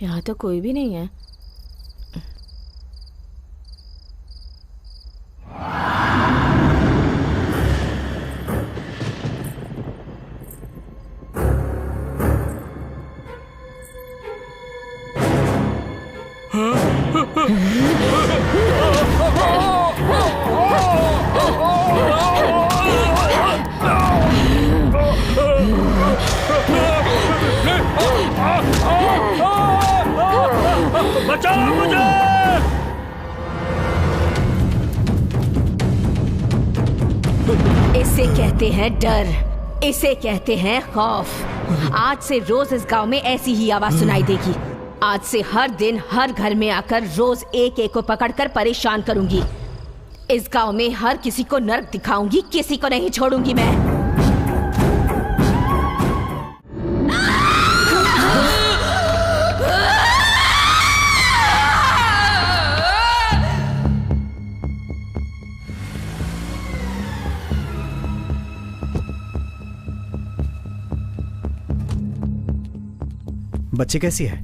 यहाँ तो कोई भी नहीं है। बचाओ मुझे! इसे कहते हैं डर, इसे कहते हैं खौफ। आज से रोज इस गांव में ऐसी ही आवाज सुनाई देगी। आज से हर दिन हर घर में आकर रोज एक एक को पकड़कर परेशान करूंगी। इस गांव में हर किसी को नर्क दिखाऊंगी, किसी को नहीं छोड़ूंगी मैं। बच्ची कैसी है?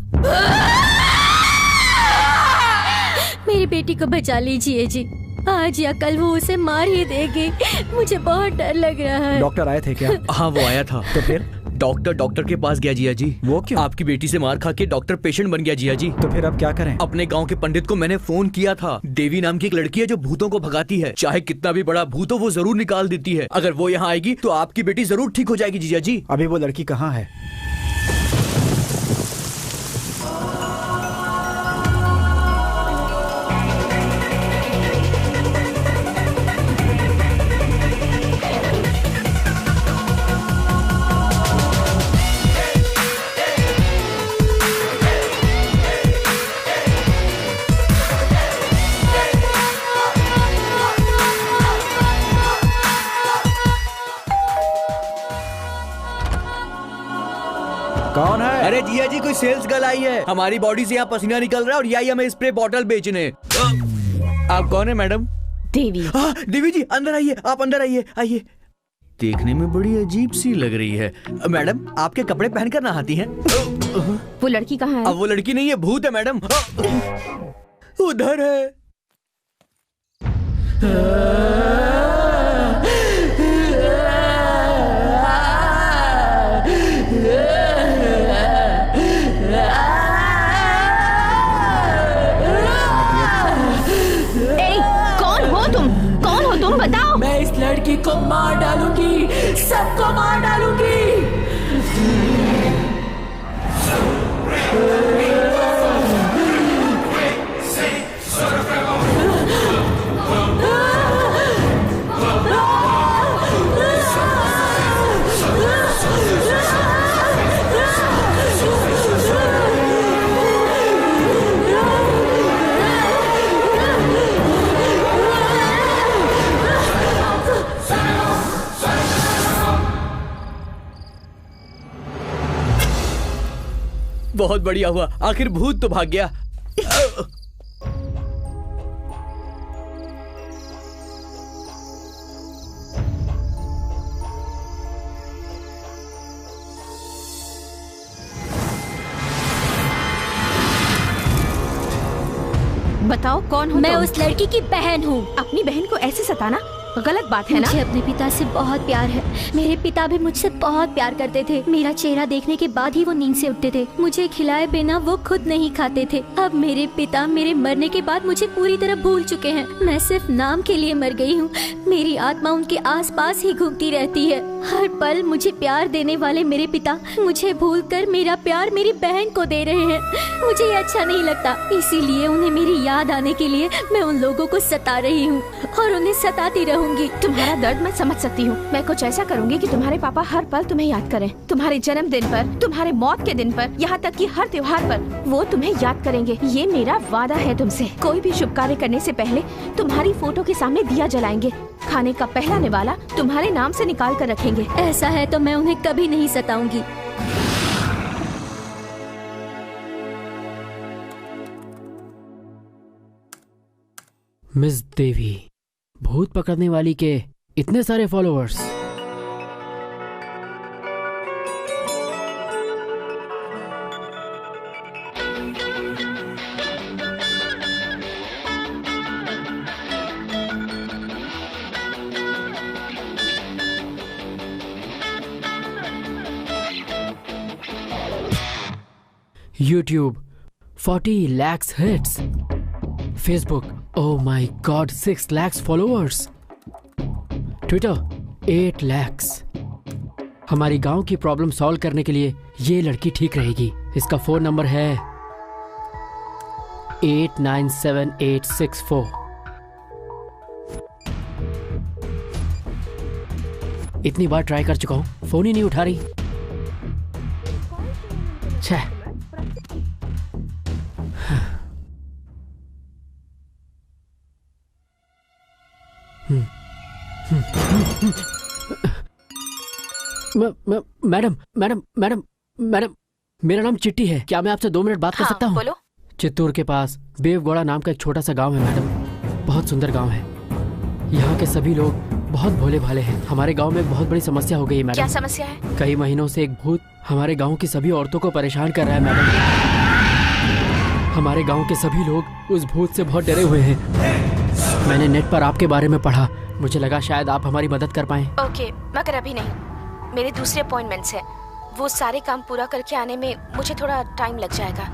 मेरी बेटी को बचा लीजिए जी, आज या कल वो उसे मार ही देगी। मुझे बहुत डर लग रहा है। डॉक्टर आए थे क्या? हाँ वो आया था। तो फिर? डॉक्टर के पास गया जिया जी। वो क्यों? आपकी बेटी से मार खा के डॉक्टर पेशेंट बन गया जिया जी। तो फिर अब क्या करें? अपने गांव के पंडित को मैंने फोन किया था। देवी नाम की एक लड़की है जो भूतों को भगाती है। चाहे कितना भी बड़ा भूत हो वो जरूर निकाल देती है। अगर वो यहाँ आएगी तो आपकी बेटी जरूर ठीक हो जाएगी जिया जी। अभी वो लड़की कहाँ है? कौन है? अरे जिया जी कोई सेल्स गर्ल आई है। हमारी बॉडी से यहाँ पसीना निकल रहा है और यही हमें स्प्रे बॉटल बेचने। आप कौन है मैडम? देवी। देवी जी अंदर आइए, आप अंदर आइए। आइए, देखने में बड़ी अजीब सी लग रही है। मैडम आपके कपड़े पहनकर नहाती हैं? वो लड़की कहाँ है? अब वो लड़की नहीं है, भूत है मैडम। उधर है। तुम बताओ। मैं इस लड़की को मार डालूंगी, सबको मार डालूंगी। बहुत बढ़िया हुआ, आखिर भूत तो भाग गया। बताओ कौन हो? मैं उस लड़की की बहन हूँ। अपनी बहन को ऐसे सताना गलत बात है ना? मुझे अपने पिता से बहुत प्यार है। मेरे पिता भी मुझसे बहुत प्यार करते थे। मेरा चेहरा देखने के बाद ही वो नींद से उठते थे। मुझे खिलाए बिना वो खुद नहीं खाते थे। अब मेरे पिता मेरे मरने के बाद मुझे पूरी तरह भूल चुके हैं। मैं सिर्फ नाम के लिए मर गई हूँ। मेरी आत्मा उनके आसपास ही घूमती रहती है। हर पल मुझे प्यार देने वाले मेरे पिता मुझे भूलकर मेरा प्यार मेरी बहन को दे रहे हैं। मुझे ये अच्छा नहीं लगता, इसीलिए उन्हें मेरी याद आने के लिए मैं उन लोगों को सता रही हूँ और उन्हें सताती रहूंगी। तुम्हारा दर्द मैं समझ सकती हूँ। मैं कुछ ऐसा करूँगी कि तुम्हारे पापा हर पल तुम्हें याद करें। तुम्हारे जन्मदिन पर, तुम्हारे मौत के दिन पर, यहाँ तक कि हर त्योहार पर वो तुम्हें याद करेंगे। ये मेरा वादा है तुमसे। कोई भी शुभ कार्य करने से पहले तुम्हारी फोटो के सामने दिया जलाएंगे। खाने का पहला निवाला तुम्हारे नाम से निकाल कर रखेंगे। ऐसा है तो मैं उन्हें कभी नहीं सताऊंगी। मिस देवी, भूत पकड़ने वाली के इतने सारे followers. YouTube 40 lakhs hits. Facebook, oh my god, 6 lakhs followers. Twitter 8 lakhs. हमारी गांव की प्रॉब्लम सॉल्व करने के लिए ये लड़की ठीक रहेगी। इसका फोन नंबर है 897864। इतनी बार ट्राई कर चुका हूं, फोन ही नहीं उठा रही। छह। मैडम मैडम मैडम मैडम, मेरा नाम चिट्टी है। क्या मैं आपसे 2 मिनट बात कर सकता हूँ? बोलो। चित्तूर के पास बेवगौड़ा नाम का एक छोटा सा गांव है मैडम। बहुत सुंदर गांव है। यहाँ के सभी लोग बहुत भोले भाले हैं। हमारे गांव में एक बहुत बड़ी समस्या हो गई है मैडम। क्या समस्या है? कई महीनों से एक भूत हमारे गांव की सभी औरतों को परेशान कर रहा है मैडम। हमारे गांव के सभी लोग उस भूत से बहुत डरे हुए हैं। मैंने नेट पर आपके बारे में पढ़ा, मुझे लगा शायद आप हमारी मदद कर पाएं। ओके, मगर अभी नहीं, मेरे दूसरे अपॉइंटमेंट्स हैं। वो सारे काम पूरा करके आने में मुझे थोड़ा टाइम लग जाएगा।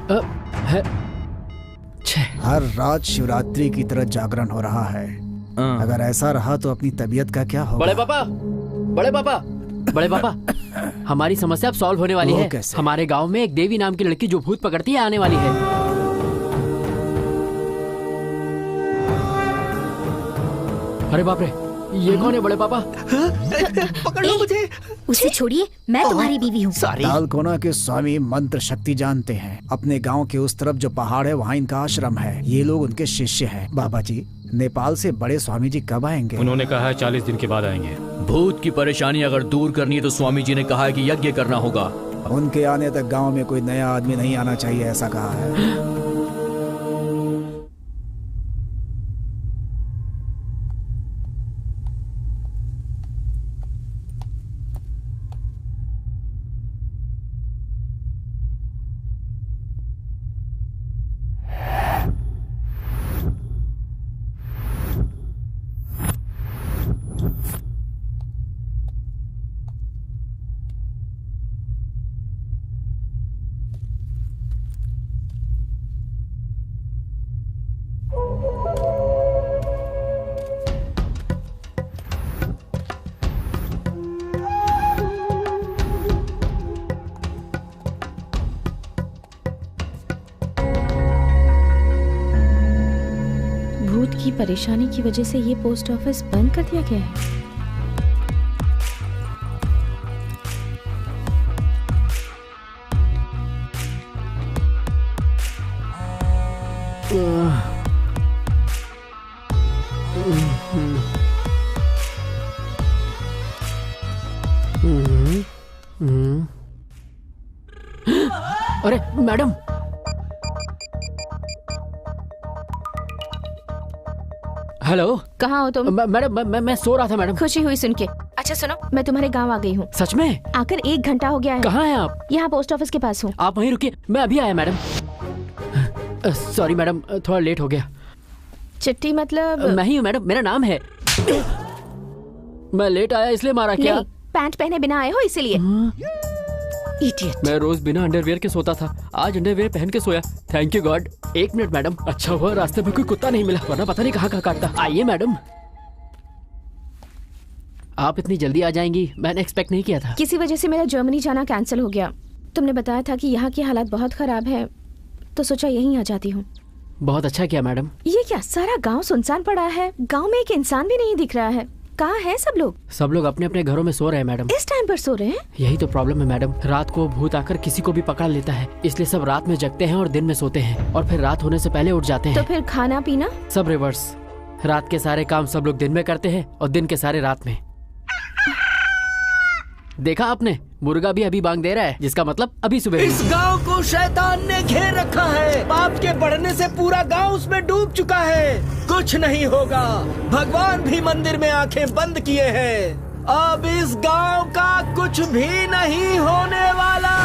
हर रात शिवरात्रि की तरह जागरण हो रहा है। अगर ऐसा रहा तो अपनी तबीयत का क्या होगा? बड़े पापा, बड़े पापा, बड़े पापा, हमारी समस्या अब सॉल्व होने वाली है। कैसे? हमारे गांव में एक देवी नाम की लड़की जो भूत पकड़ती है आने वाली है। अरे बाप रे, ये कौन है बड़े पापा? पकड़ लो मुझे। उसे छोड़िए, मैं तुम्हारी बीवी हूँ। तालकोना के स्वामी मंत्र शक्ति जानते हैं। अपने गांव के उस तरफ जो पहाड़ है वहाँ इनका आश्रम है। ये लोग उनके शिष्य हैं। बाबा जी, नेपाल से बड़े स्वामी जी कब आएंगे? उन्होंने कहा है 40 दिन के बाद आएंगे। भूत की परेशानी अगर दूर करनी है तो स्वामी जी ने कहा है कि यज्ञ करना होगा। उनके आने तक गांव में कोई नया आदमी नहीं आना चाहिए, ऐसा कहा है। की परेशानी की वजह से ये पोस्ट ऑफिस बंद कर दिया गया है। अरे मैडम, हेलो। कहाँ हो तुम? मैडम मैं सो रहा था मैडम। खुशी हुई सुन के। अच्छा सुनो, मैं तुम्हारे गांव आ गई हूँ। सच में? आकर 1 घंटा हो गया है। कहाँ हैं आप? यहाँ पोस्ट ऑफिस के पास हूँ। आप वहीं रुकिए, मैं अभी आया मैडम। सॉरी मैडम, थोड़ा लेट हो गया। चिट्टी मतलब? मैं ही हूँ मैडम, मेरा नाम है। मैं लेट आया इसलिए मारा क्या? नहीं, पैंट पहने बिना आए हो इसीलिए। इडियट। मैं रोज बिना अंडरवियर के सोता था, आज अंडरवियर पहन के सोया। Thank you God. 1 minute madam, अच्छा हुआ रास्ते में कोई कुत्ता नहीं मिला, वरना पता नहीं कहाँ काटता। आइए मैडम। आप इतनी जल्दी आ जाएंगी, मैंने एक्सपेक्ट नहीं किया था। किसी वजह से मेरा जर्मनी जाना कैंसिल हो गया। तुमने बताया था कि यहाँ की हालात बहुत खराब है, तो सोचा यहीं आ जाती हूँ। बहुत अच्छा किया मैडम। ये क्या, सारा गांव सुनसान पड़ा है। गांव में एक इंसान भी नहीं दिख रहा है। कहाँ है सब लोग? सब लोग अपने अपने घरों में सो रहे हैं मैडम। इस टाइम पर सो रहे हैं? यही तो प्रॉब्लम है मैडम। रात को भूत आकर किसी को भी पकड़ लेता है, इसलिए सब रात में जगते हैं और दिन में सोते हैं, और फिर रात होने से पहले उठ जाते हैं। तो फिर खाना पीना? सब रिवर्स। रात के सारे काम सब लोग दिन में करते हैं और दिन के सारे रात में। देखा आपने, मुर्गा भी अभी बांग दे रहा है, जिसका मतलब अभी सुबह। इस गांव को शैतान ने घेर रखा है। पाप के बढ़ने से पूरा गांव उसमें डूब चुका है। कुछ नहीं होगा, भगवान भी मंदिर में आंखें बंद किए हैं। अब इस गांव का कुछ भी नहीं होने वाला।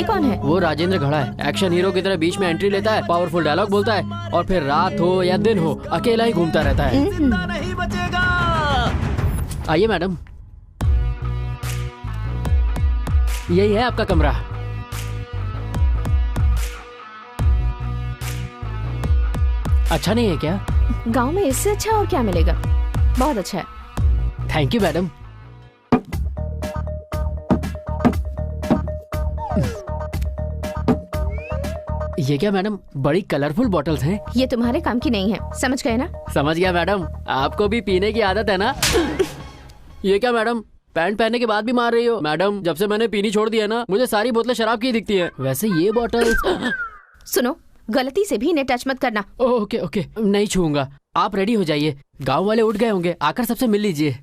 ये कौन है? वो राजेंद्र घड़ा है। एक्शन हीरो की तरह बीच में एंट्री लेता है, पावरफुल डायलॉग बोलता है और फिर रात हो या दिन हो अकेला ही घूमता रहता है। नहीं बचेगा। आइए मैडम, यही है आपका कमरा। अच्छा नहीं है क्या? गांव में इससे अच्छा और क्या मिलेगा? बहुत अच्छा है। Thank you madam. ये क्या मैडम, बड़ी कलरफुल बॉटल्स हैं। ये तुम्हारे काम की नहीं है, समझ गए ना? समझ गया मैडम, आपको भी पीने की आदत है ना? ये क्या मैडम, पैंट पहनने के बाद भी मार रही हो? मैडम, जब से मैंने पीनी छोड़ दी है ना, मुझे सारी बोतलें शराब की दिखती हैं। वैसे ये बॉटल सुनो, गलती से भी इन्हें टच मत करना। ओके ओके, नहीं छूऊंगा। आप रेडी हो जाइए, गांव वाले उठ गए होंगे, आकर सबसे मिल लीजिए।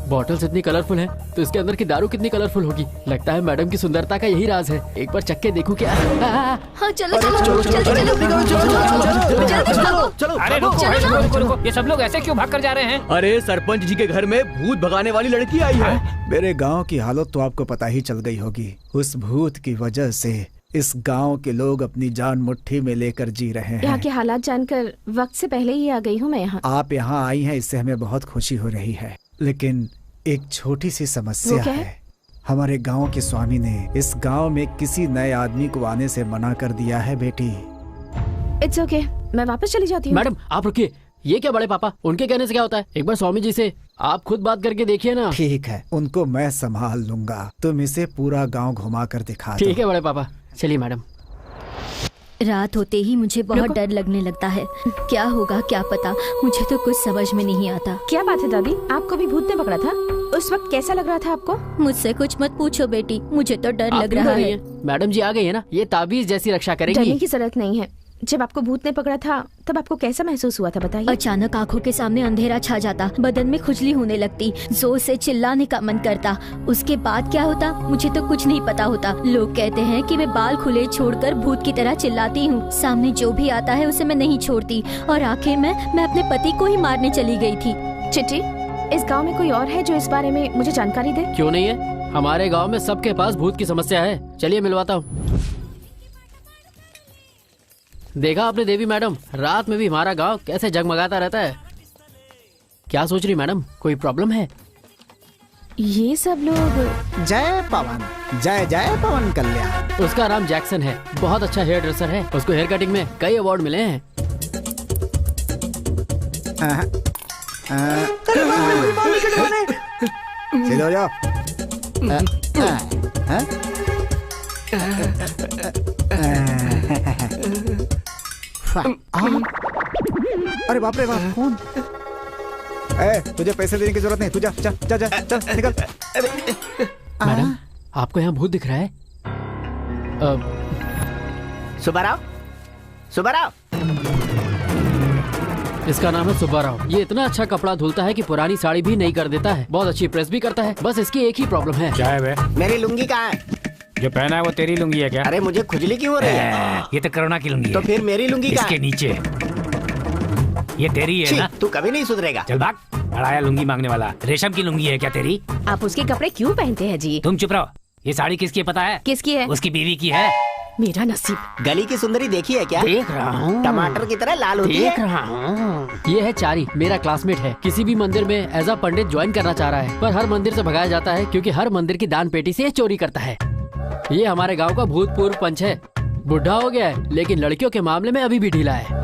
बॉटल्स इतनी कलरफुल हैं, तो इसके अंदर की दारू कितनी कलरफुल होगी। लगता है मैडम की सुंदरता का यही राज है। एक बार चख के देखूं क्या। हाँ चलो चलो चलो। अरे रुको, ये सब लोग ऐसे क्यों भाग कर जा रहे हैं? अरे सरपंच जी के घर में भूत भगाने वाली लड़की आई है। मेरे गांव की हालत तो आपको पता ही चल गई होगी। उस भूत की वजह से इस गांव के लोग अपनी जान मुट्ठी में लेकर जी रहे हैं। यहाँ के हालात जानकर वक्त से पहले ही आ गई हूँ मैं यहाँ। आप यहाँ आई हैं, इससे हमें बहुत खुशी हो रही है, लेकिन एक छोटी सी समस्या है। हमारे गांव के स्वामी ने इस गांव में किसी नए आदमी को आने से मना कर दिया है बेटी। इट्स ओके, मैं वापस चली जाती हूँ। मैडम आप रुकिए, ये क्या बड़े पापा, उनके कहने से क्या होता है? एक बार स्वामी जी से आप खुद बात करके देखिए ना। ठीक है, उनको मैं संभाल लूंगा, तुम इसे पूरा गांव घुमा कर दिखा दो। ठीक है बड़े पापा, चलिए मैडम। रात होते ही मुझे बहुत डर लगने लगता है। क्या होगा क्या पता, मुझे तो कुछ समझ में नहीं आता। क्या बात है दादी, आपको भी भूत ने पकड़ा था? उस वक्त कैसा लग रहा था आपको? मुझसे कुछ मत पूछो बेटी, मुझे तो डर आप लग क्यों रहा डर रही है। हैं? मैडम जी आ गई है ना, ये ताबीज जैसी रक्षा डरने करेंगी। की जरूरत नहीं है। जब आपको भूत ने पकड़ा था तब आपको कैसा महसूस हुआ था बताइए? अचानक आंखों के सामने अंधेरा छा जाता, बदन में खुजली होने लगती, जोर से चिल्लाने का मन करता। उसके बाद क्या होता मुझे तो कुछ नहीं पता होता। लोग कहते हैं कि मैं बाल खुले छोड़कर भूत की तरह चिल्लाती हूँ। सामने जो भी आता है उसे मैं नहीं छोड़ती, और आखिर में मैं अपने पति को ही मारने चली गई थी। चिट्टी, इस गांव में कोई और है जो इस बारे में मुझे जानकारी दे? क्यों नहीं है, हमारे गाँव में सबके पास भूत की समस्या है। चलिए मिलवाता हूँ। देखा आपने देवी मैडम, रात में भी हमारा गांव कैसे जगमगाता रहता है। क्या सोच रही मैडम, कोई प्रॉब्लम है? ये सब लोग जय पवन, जय जय पवन कल्याण। उसका नाम जैक्सन है, बहुत अच्छा हेयर ड्रेसर है। उसको हेयर कटिंग में कई अवार्ड मिले हैं। सीधे हो जाओ। अरे बाप रे बाप, कौन? तुझे पैसे देने की जरूरत नहीं, तू जा जा जा जा, चल निकल। मैडम आपको यहाँ भूत दिख रहा है? सुब्बाराव, सुब्बाराव। इसका नाम है सुब्बाराव। ये इतना अच्छा कपड़ा धुलता है कि पुरानी साड़ी भी नहीं कर देता है, बहुत अच्छी प्रेस भी करता है। बस इसकी एक ही प्रॉब्लम है। क्या है बे? मेरी लुंगी कहाँ है? जो पहना है वो तेरी लुंगी है क्या? अरे मुझे खुजली क्यों हो रही है? ये तो करुणा की लुंगी तो है। फिर मेरी लुंगी कहाँ इसके है? नीचे ये तेरी है छी, ना? तू कभी नहीं सुधरेगा। चल भाग, अड़ाया लुंगी मांगने वाला। रेशम की लुंगी है क्या तेरी? आप उसके कपड़े क्यों पहनते हैं जी? तुम चुप रहो। ये साड़ी किसकी है पता है? किसकी है? उसकी बीवी की है। मेरा नसीब। गली की सुंदरी देखी है क्या? देख रहा हूँ, टमाटर की तरह लाल होती देख है। रहा हूँ। ये है चारी, मेरा क्लासमेट है। किसी भी मंदिर में एज अ पंडित ज्वाइन करना चाह रहा है, पर हर मंदिर से भगाया जाता है क्योंकि हर मंदिर की दान पेटी से ये चोरी करता है। ये हमारे गांव का भूतपूर्व पंच है। बुढ़ा हो गया है लेकिन लड़कियों के मामले में अभी भी ढीला है।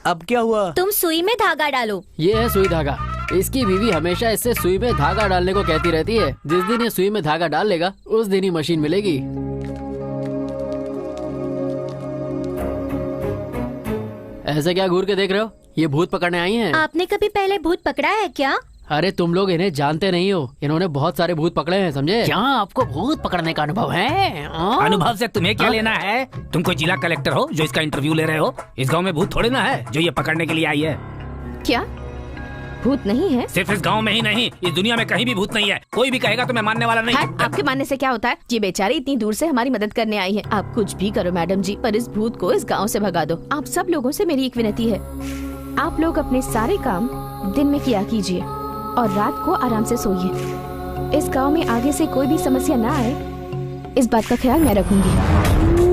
अब क्या हुआ? तुम सुई में धागा डालो। ये है सुई धागा। इसकी बीवी हमेशा इससे सुई में धागा डालने को कहती रहती है। जिस दिन ये सुई में धागा डाल लेगा उस दिन ही मशीन मिलेगी। ऐसे क्या घूर के देख रहे हो? ये भूत पकड़ने आई हैं। आपने कभी पहले भूत पकड़ा है क्या? अरे तुम लोग इन्हें जानते नहीं हो, इन्होंने बहुत सारे भूत पकड़े हैं, समझे? क्या आपको भूत पकड़ने का अनुभव है? अनुभव से तुम्हें क्या लेना है? तुम कोई जिला कलेक्टर हो जो इसका इंटरव्यू ले रहे हो? इस गांव में भूत थोड़े ना है जो ये पकड़ने के लिए आई है। क्या भूत नहीं है? सिर्फ इस गांव में ही नहीं, इस दुनिया में कहीं भी भूत नहीं है। कोई भी कहेगा तो मैं मानने वाला नहीं। आपके मानने से क्या होता है? ये बेचारी इतनी दूर से हमारी मदद करने आई है। आप कुछ भी करो मैडम जी, पर इस भूत को इस गाँव से भगा दो। आप सब लोगों से मेरी एक विनती है, आप लोग अपने सारे काम दिन में किया कीजिए और रात को आराम से सोइए। इस गांव में आगे से कोई भी समस्या ना आए, इस बात का ख्याल मैं रखूंगी।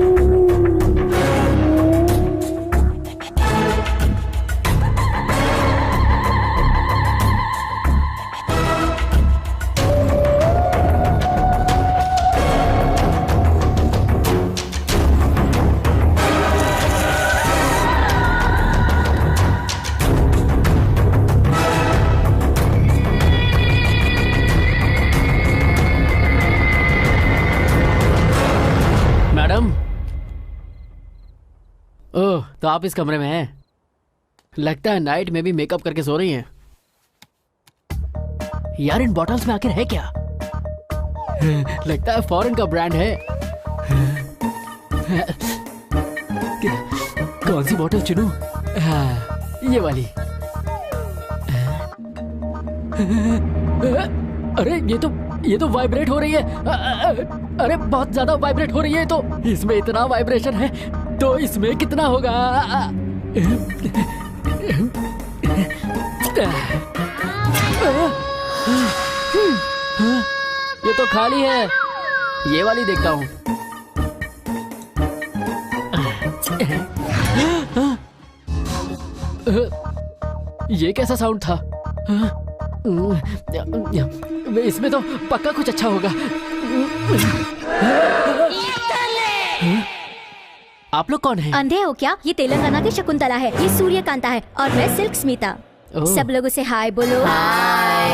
ओह, तो आप इस कमरे में हैं। लगता है नाइट में भी मेकअप करके सो रही हैं। यार इन बॉटल्स में आखिर है क्या? लगता है फॉरेन का ब्रांड है। कौन सी बॉटल चुनूं? ये वाली। अरे ये तो वाइब्रेट हो रही है। अरे बहुत ज्यादा वाइब्रेट हो रही है। तो इसमें इतना वाइब्रेशन है तो इसमें कितना होगा? ये तो खाली है। ये वाली देखता हूँ। ये कैसा साउंड था? इसमें तो पक्का कुछ अच्छा होगा। आप लोग कौन हैं? अंधे हो क्या? ये तेलंगाना की शकुंतला है, ये सूर्यकांता है और मैं सिल्क स्मिता। सब लोगों से हाय बोलो। हाय।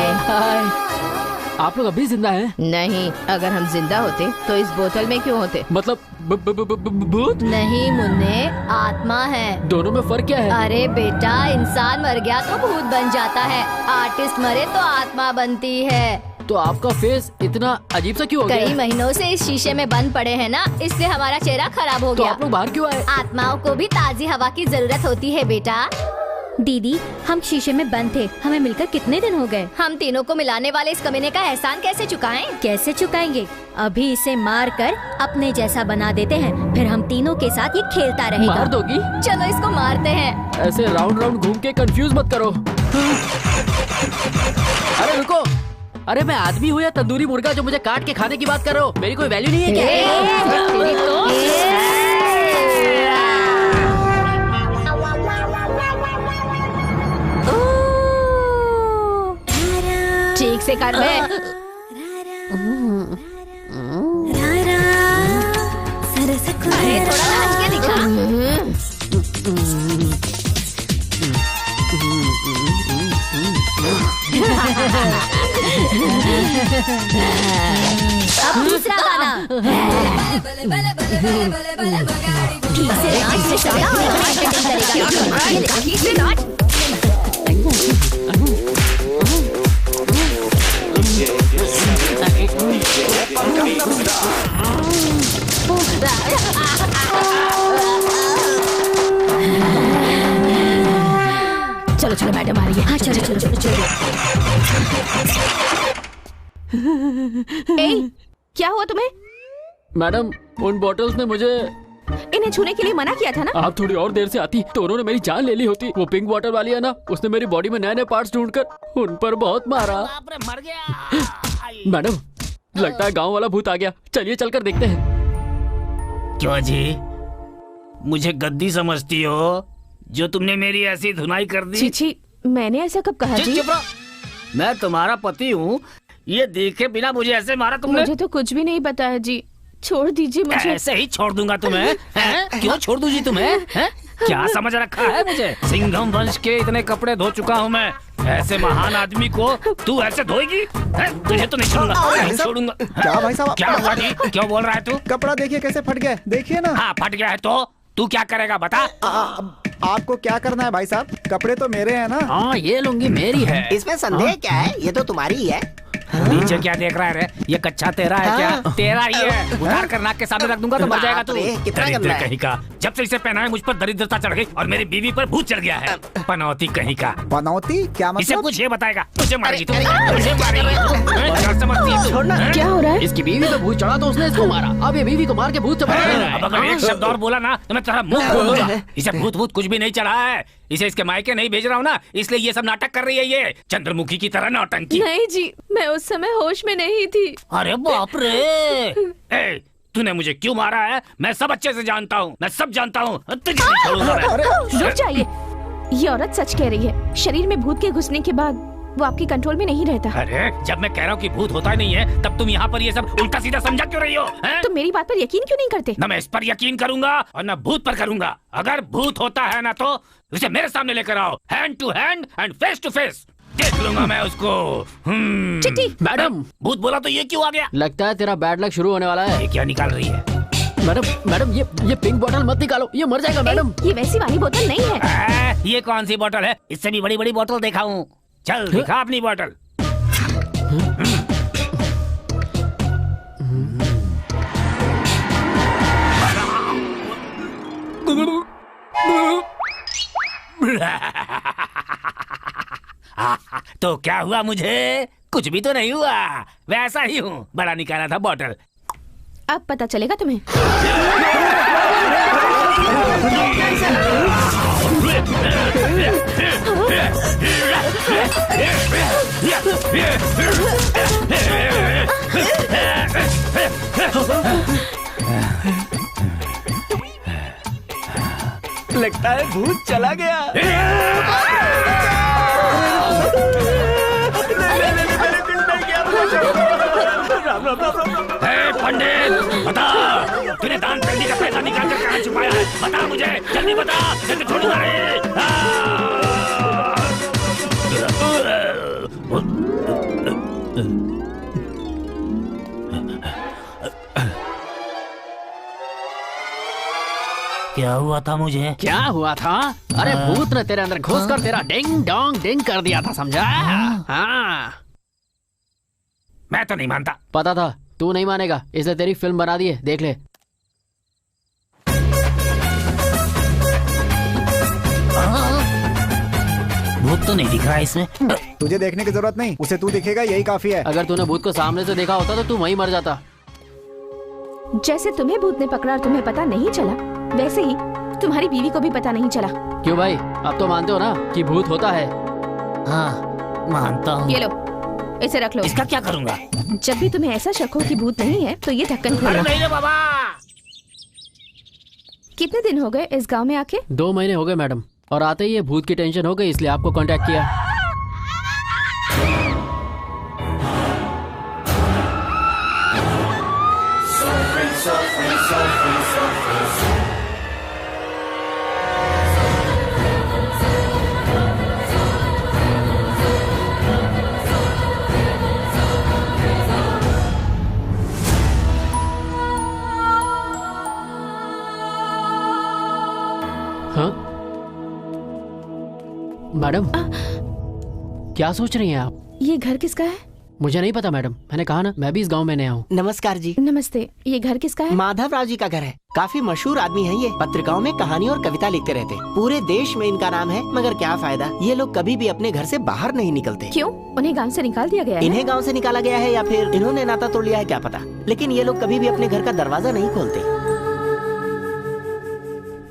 आप लोग अभी जिंदा हैं? नहीं, अगर हम जिंदा होते तो इस बोतल में क्यों होते? मतलब भूत? नहीं मुन्ने, आत्मा है। दोनों में फर्क क्या है? अरे बेटा, इंसान मर गया तो भूत बन जाता है, आर्टिस्ट मरे तो आत्मा बनती है। तो आपका फेस इतना अजीब सा क्यों हो गया? कई महीनों से इस शीशे में बंद पड़े हैं ना, इसलिए हमारा चेहरा खराब हो तो गया। आप लोग बाहर क्यों आए? आत्माओं को भी ताजी हवा की जरूरत होती है बेटा। दीदी, हम शीशे में बंद थे, हमें मिलकर कितने दिन हो गए? हम तीनों को मिलाने वाले इस कमीने का एहसान कैसे चुकाएं? कैसे चुकाएंगे? अभी इसे मार कर अपने जैसा बना देते हैं, फिर हम तीनों के साथ ये खेलता रहेगा। मार दोगी? चलो इसको मारते हैं। ऐसे राउंड राउंड घूम के कंफ्यूज मत करो। अरे रुको, अरे मैं आदमी हूँ या तंदूरी मुर्गा जो मुझे काट के खाने की बात कर रहे हो? मेरी कोई वैल्यू नहीं है क्या? ठीक से कर बे। अरे थोड़ा नाच के दिखा। अब दूसरा गाना। ठीक से नाच से चला और करेगा। ठीक से नाच। चलो चलो मैडम आ रही है। हाँ चलो चलो चलो चलो। ए, क्या हुआ तुम्हें? मैडम, उन बॉटल्स ने मुझे इन्हें छूने के लिए मना किया था ना? आप थोड़ी और देर से आती तो उन्होंने मेरी जान ले ली होती। वो पिंक बॉटल वाली है ना, उसने मेरी बॉडी में नए नए पार्ट्स ढूंढकर उन पर बहुत मारा। मर गया। मैडम, लगता है गांव वाला भूत आ गया। चलिए चलकर देखते हैं। क्यों जी, मुझे गद्दी समझती हो जो तुमने मेरी ऐसी धुनाई कर दी? चीची, मैंने ऐसा कब कहा जी? चुप रहो। मैं तुम्हारा पति हूँ, ये देखे बिना मुझे ऐसे मारा तुमने? मुझे तो कुछ भी नहीं पता है जी, छोड़ दीजिए मुझे। ऐसे ही छोड़ दूंगा तुम्हें? हैं? क्यों छोड़ दूं जी तुम्हें? हैं? क्या समझ रखा है मुझे? सिंघम वंश के इतने कपड़े धो चुका हूँ मैं, ऐसे महान आदमी को तू ऐसे धोएगी? तुझे तो नहीं छोड़ूंगा, नहीं छोड़ूंगा। क्या भाई साहब? क्या हुआ जी? क्यों बोल रहा है तू? कपड़ा देखिए कैसे फट गया, देखिए ना। हाँ फट गया है तो तू क्या करेगा बता? आपको क्या करना है भाई साहब? कपड़े तो मेरे हैं ना। हाँ, ये लुंगी मेरी है। इसमें संदेह क्या है? ये तो तुम्हारी ही है। नीचे क्या देख रहा है रे? ये कच्चा तेरा है क्या? तेरा ही है। उतार कर नाक के सामने रख दूंगा तो मर जाएगा तू। कितना गंदा है। कहीं का जब से इसे पहना है मुझ पर दरिद्रता चढ़ गई और मेरी बीवी पर भूत चढ़ गया है। पनौती कहीं का। पनौती क्या इसे मतलब? कुछ ये बताएगा। तुझे मारेगी तू, तुझे मारेगी। समझती है? छोड़ना। क्या हो रहा है? इसकी बीवी पे भूत चढ़ा तो उसने इसको मारा, अब ये बीवी को मार के भूत से बचा रहा है। अब अगर एक शब्द और बोला ना तो मैं तेरा मुंह खोल दूंगा। इसे भूत भूत कुछ भी नहीं चढ़ा है। इसे इसके मायके नहीं भेज रहा हूँ ना, इसलिए ये सब नाटक कर रही है। ये चंद्रमुखी की तरह नौटंकी। नहीं जी, मैं उस समय होश में नहीं थी। अरे बाप रे। ए, तूने मुझे क्यों मारा है मैं सब अच्छे से जानता हूँ। मैं सब जानता हूँ। तुझे नहीं छोड़ूंगा मैं। रुक जाइए, ये औरत सच कह रही है। शरीर में भूत के घुसने के बाद वो आपके कंट्रोल में नहीं रहता। अरे जब मैं कह रहा हूँ कि भूत होता ही नहीं है, तब तुम यहाँ पर ये सब उल्टा सीधा समझा क्यों रही हो? तो मेरी बात पर यकीन क्यों नहीं करते? न मैं इस पर यकीन करूंगा और न भूत पर करूंगा। अगर भूत होता है ना तो उसे मेरे सामने लेकर आओ, hand to hand and face to face. देख लूंगा मैं उसको। चिट्टी। मैडम, भूत बोला तो ये क्यों आ गया? लगता है तेरा बैड लक शुरू होने वाला है। ये क्या निकाल रही है? मैडम ये पिंक बोतल मत निकालो, ये मर जाएगा मैडम। ये वैसी वाली बोतल नहीं है। ये कौन सी बोतल है? इससे भी बड़ी बड़ी बोतल देखा हूँ। चल दिखा अपनी बोतल। तो क्या हुआ? मुझे कुछ भी तो नहीं हुआ, वैसा ही हूँ। बड़ा निकाला था बोतल। अब पता चलेगा तुम्हें। लगता है भूत चला गया। पंडित बता, तूने दान पेटी का पैसा निकाल कर कहाँ छुपाया है? बता मुझे, जल्दी बता, जल्दी छोड़ूंगा नहीं। क्या हुआ था मुझे? क्या हुआ था? अरे भूत ने तेरे अंदर घुस कर तेरा डिंग डोंग डिंग कर दिया था, समझा? हाँ। मैं तो नहीं मानता। पता था तू नहीं मानेगा, इसलिए तेरी फिल्म बना दी है, देख ले। भूत तो नहीं दिख रहा इसमें। तुझे देखने की जरूरत नहीं, उसे तू दिखेगा यही काफी है। अगर तूने भूत को सामने से देखा होता तो तू वहीं मर जाता। जैसे तुम्हें भूत ने पकड़ा और तुम्हें पता नहीं चला, वैसे ही तुम्हारी बीवी को भी पता नहीं चला। क्यों भाई, अब तो मानते हो ना कि भूत होता है? हाँ मानता हूँ। ये लो, इसे रख लो। इसका क्या करूँगा? जब भी तुम्हें ऐसा शक हो कि भूत नहीं है तो ये ढक्कन खोलो। नहीं रे बाबा। कितने दिन हो गए इस गांव में आके? 2 महीने हो गए मैडम, और आते ही ये भूत की टेंशन हो गई, इसलिए आपको कांटेक्ट किया। हाँ मैडम, क्या सोच रही हैं आप? ये घर किसका है? मुझे नहीं पता मैडम, मैंने कहा ना मैं भी इस गांव में नया हूँ। नमस्कार जी। नमस्ते, ये घर किसका है? माधव राव जी का घर है। काफी मशहूर आदमी है ये, पत्रिकाओं में कहानी और कविता लिखते रहते। पूरे देश में इनका नाम है, मगर क्या फायदा, ये लोग कभी भी अपने घर से बाहर नहीं निकलते। क्यों? उन्हें गांव से निकाल दिया गया है? इन्हें गांव से निकाला गया है या फिर इन्होंने नाता तोड़ लिया है, क्या पता, लेकिन ये लोग कभी भी अपने घर का दरवाजा नहीं खोलते।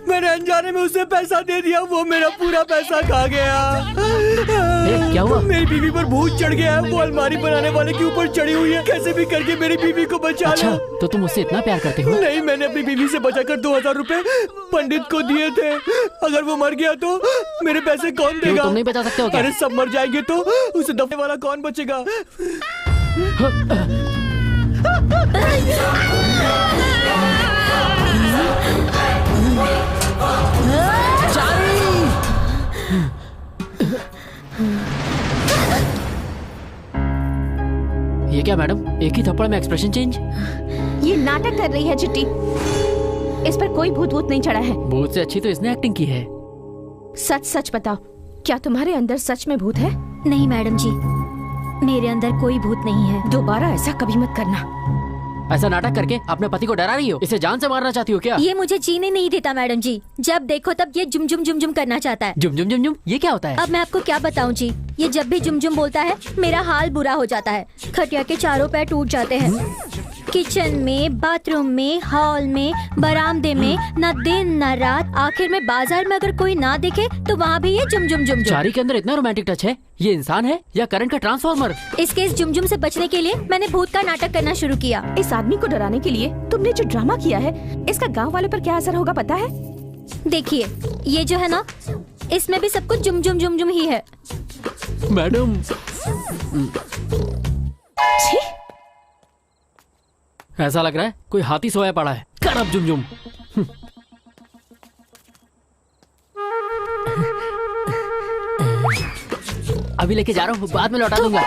मैंने अनजाने में उसे पैसा दे दिया, वो मेरा पूरा पैसा खा गया। क्या हुआ? मेरी बीवी पर भूत चढ़ गया है, वो अलमारी बनाने वाले के ऊपर चढ़ी हुई है। कैसे भी करके मेरी बीवी को बचा अच्छा, लो। तो तुम उससे इतना प्यार करते हो? नहीं, मैंने अपनी बीवी से बचाकर 2000 रुपए पंडित को दिए थे। अगर वो मर गया तो मेरे पैसे कौन क्यों, देगा? तुम नहीं बचा सकते हो क्या? अरे सब मर जाएंगे तो उसे दफने वाला कौन बचेगा? ये क्या मैडम, एक ही थप्पड़ में एक्सप्रेशन चेंज? ये नाटक कर रही है चिट्टी। इस पर कोई भूत वूत नहीं चढ़ा है। भूत से अच्छी तो इसने एक्टिंग की है। सच सच बताओ, क्या तुम्हारे अंदर सच में भूत है? नहीं मैडम जी, मेरे अंदर कोई भूत नहीं है। दोबारा ऐसा कभी मत करना। ऐसा नाटक करके अपने पति को डरा रही हो? इसे जान से मारना चाहती हो क्या? ये मुझे जीने नहीं देता मैडम जी। जब देखो तब ये जुम जुम जुम जुम करना चाहता है। जुम जुम जुम जुम ये क्या होता है? अब मैं आपको क्या बताऊं जी, ये जब भी जुम जुम बोलता है मेरा हाल बुरा हो जाता है। खटिया के चारों पैर टूट जाते हैं। किचन में, बाथरूम में, हॉल में, बरामदे में, न दिन न रात, आखिर में बाजार में अगर कोई ना दिखे तो वहाँ भी ये जुम जुम जुम जुम। चारी के अंदर इतना रोमांटिक टच है। ये इंसान है या करंट का ट्रांसफार्मर? इसके इस जुम जुम से बचने के लिए मैंने भूत का नाटक करना शुरू किया। इस आदमी को डराने के लिए तुमने जो ड्रामा किया है, इसका गांव वालों पर क्या असर होगा पता है? देखिए ये जो है ना, इसमें भी सब कुछ जुम जुम जुम जुम ही है। मैडम छी! ऐसा लग रहा है कोई हाथी सोया पड़ा है। कर अब जुम जुम। अभी लेके जा रहा हूँ, बाद में लौटा दूंगा।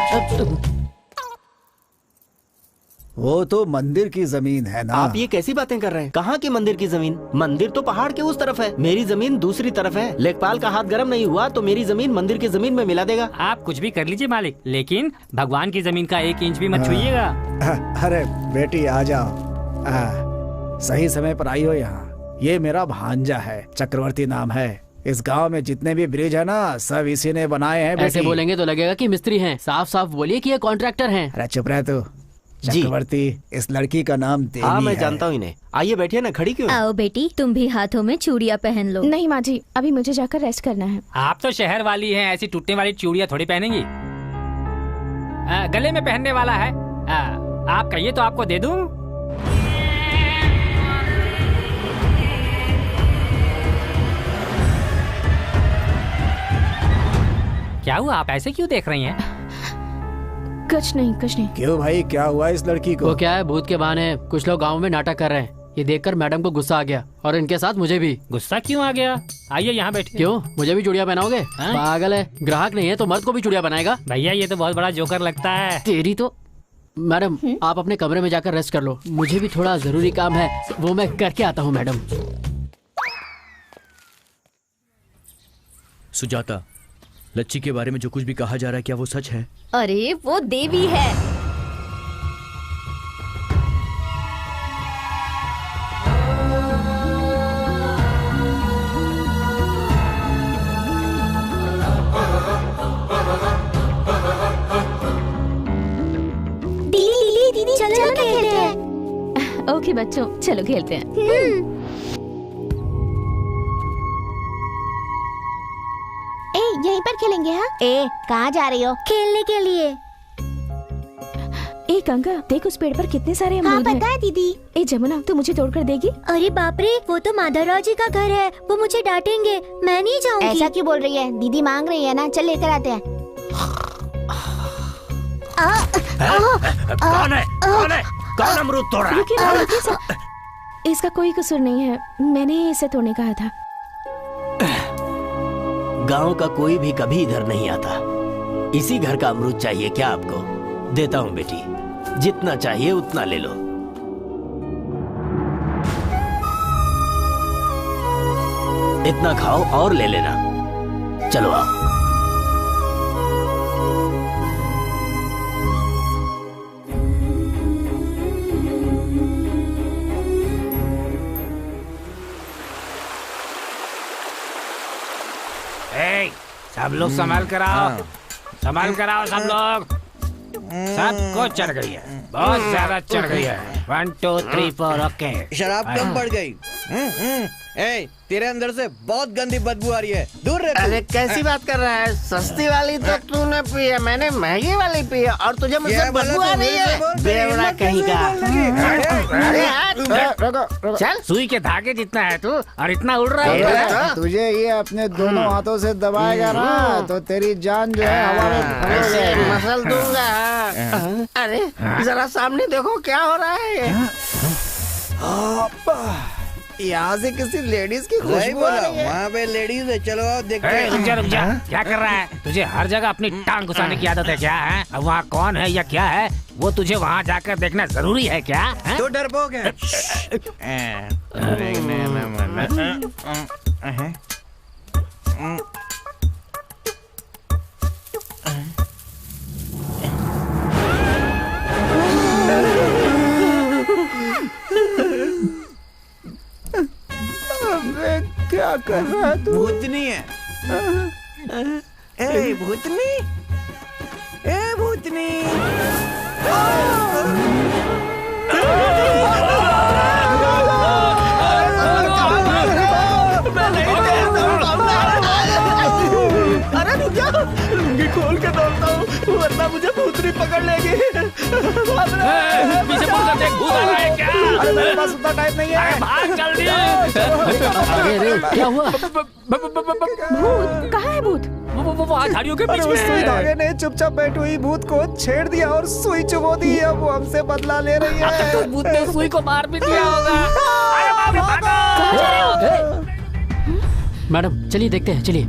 वो तो मंदिर की जमीन है ना। आप ये कैसी बातें कर रहे हैं? कहाँ की मंदिर की जमीन? मंदिर तो पहाड़ के उस तरफ है, मेरी जमीन दूसरी तरफ है। लेखपाल का हाथ गर्म नहीं हुआ तो मेरी जमीन मंदिर की जमीन में मिला देगा। आप कुछ भी कर लीजिए मालिक, लेकिन भगवान की जमीन का 1 इंच भी मत छुइएगा। अरे बेटी आ जाओ। सही समय पर आई हो यहाँ। ये मेरा भांजा है, चक्रवर्ती नाम है। इस गांव में जितने भी ब्रिज है ना, सब इसी ने बनाए हैं। ऐसे बोलेंगे तो लगेगा कि मिस्त्री हैं। साफ साफ बोलिए कि ये कॉन्ट्रैक्टर हैं। अरे चुप रह तू। जी। चक्रवर्ती, इस लड़की का नाम देवी हाँ मैं है। जानता हूँ इन्हें। आइए बैठिए ना, खड़ी क्यों? आओ बेटी, तुम भी हाथों में चूड़ियाँ पहन लो। नहीं माँ जी, अभी मुझे जाकर रेस्ट करना है। आप तो शहर वाली हैं, ऐसी टूटने वाली चूड़ियाँ थोड़ी पहनेंगी। गले में पहनने वाला है। आप कहिए तो आपको दे दूं। क्या हुआ, आप ऐसे क्यों देख रही हैं? कुछ नहीं कुछ नहीं। क्यों भाई, क्या हुआ इस लड़की को? वो क्या है, भूत के बहाने कुछ लोग गांव में नाटक कर रहे हैं। ये देखकर मैडम को गुस्सा आ गया और इनके साथ मुझे भी। गुस्सा क्यों आ गया? आइए यहाँ बैठिए। क्यों, मुझे भी चूड़ियाँ पहनाओगे? पागल है, ग्राहक नहीं है तो मर्द को भी चूड़ियाँ बनाएगा? भैया ये तो बहुत बड़ा जोकर लगता है। तेरी तो। मैडम आप अपने कमरे में जाकर रेस्ट कर लो, मुझे भी थोड़ा जरूरी काम है, वो मैं करके आता हूँ। मैडम सुजाता, लच्ची के बारे में जो कुछ भी कहा जा रहा है, क्या वो सच है? अरे वो देवी है। दीदी चलो खेलते हैं। ओके बच्चों, चलो खेलते हैं। यहीं पर खेलेंगे। हाँ कहाँ जा रही हो? खेलने के लिए। ए गंगा, देख उस पेड़ पर कितने सारे अमरूद हैं। पता है दीदी। ए जमुना, तू मुझे तोड़कर देगी? अरे बाप रे, वो तो माधवराव जी का घर है, वो मुझे डांटेंगे, मैं नहीं जाऊंगी। ऐसा क्यों बोल रही है? दीदी मांग रही है ना, चल लेकर आते हैं। कौन है? कौन है? कौन अमरूद तोड़ रहा है? रुकिए सर, इसका कोई कसूर नहीं है, मैंने ही इसे तोड़ने कहा था। गांव का कोई भी कभी इधर नहीं आता। इसी घर का अमरूद चाहिए क्या आपको? देता हूँ बेटी, जितना चाहिए उतना ले लो। इतना खाओ और ले लेना। चलो आओ। सब लोग संभाल कर आओ, संभाल कर आओ सब लोग। सबको चढ़ गई है, बहुत ज्यादा चढ़ गई है। 1 2 3 4 ओके। शराब कम बढ़ गई। तेरे अंदर से बहुत गंदी बदबू आ रही है, दूर रह। अरे कैसी बात कर रहा है? सस्ती वाली तो तूने पी है, मैंने महंगी वाली पी है, और तुझे मुझसे बदबू आ रही है। बेवड़ा कहीं का। अरे चल, सुई के धागे जितना है तू, और इतना उड़ रहा है। तुझे ये अपने दोनों हाथों से दबाएगा ना तो तेरी जान जो है हवा में ऐसे मसल दूंगा। अरे जरा सामने देखो क्या हो रहा है। यहाँ से किसी लेडीज की खुशबू आ रही है। वहाँ पे लेडीज है, चलो आओ देखते हैं। रुक जा रुक जा, क्या कर रहा है? तुझे हर जगह अपनी टांग घुसाने की आदत है क्या? है अब वहाँ कौन है या क्या है, वो तुझे वहाँ जाकर देखना जरूरी है क्या? तो डरपोक है। कर रहा है तू? भूतनी है। ए भूतनी, ए भूतनी। अरे रुक जा, लुंगी खोल के दौड़ता हूँ वरना मुझे भूतनी पकड़ लेगी। पीछे मुड़ कर देख, भूत आ रहा है क्या? अरे मेरे पास उतना टाइम नहीं है। भाग जल्दी। आगे रे, क्या हुआ? भूत कहाँ है? भूत वो झाड़ियों के बीच अरे उस सुई में। धागे ने चुपचाप बैठी हुई भूत को छेड़ दिया और सुई चुबो दी है। वो हमसे बदला ले रही है। तो भूत ने सुई को मार भी दिया होगा। अरे बाप रे, भागो। मैडम चलिए देखते हैं, चलिए।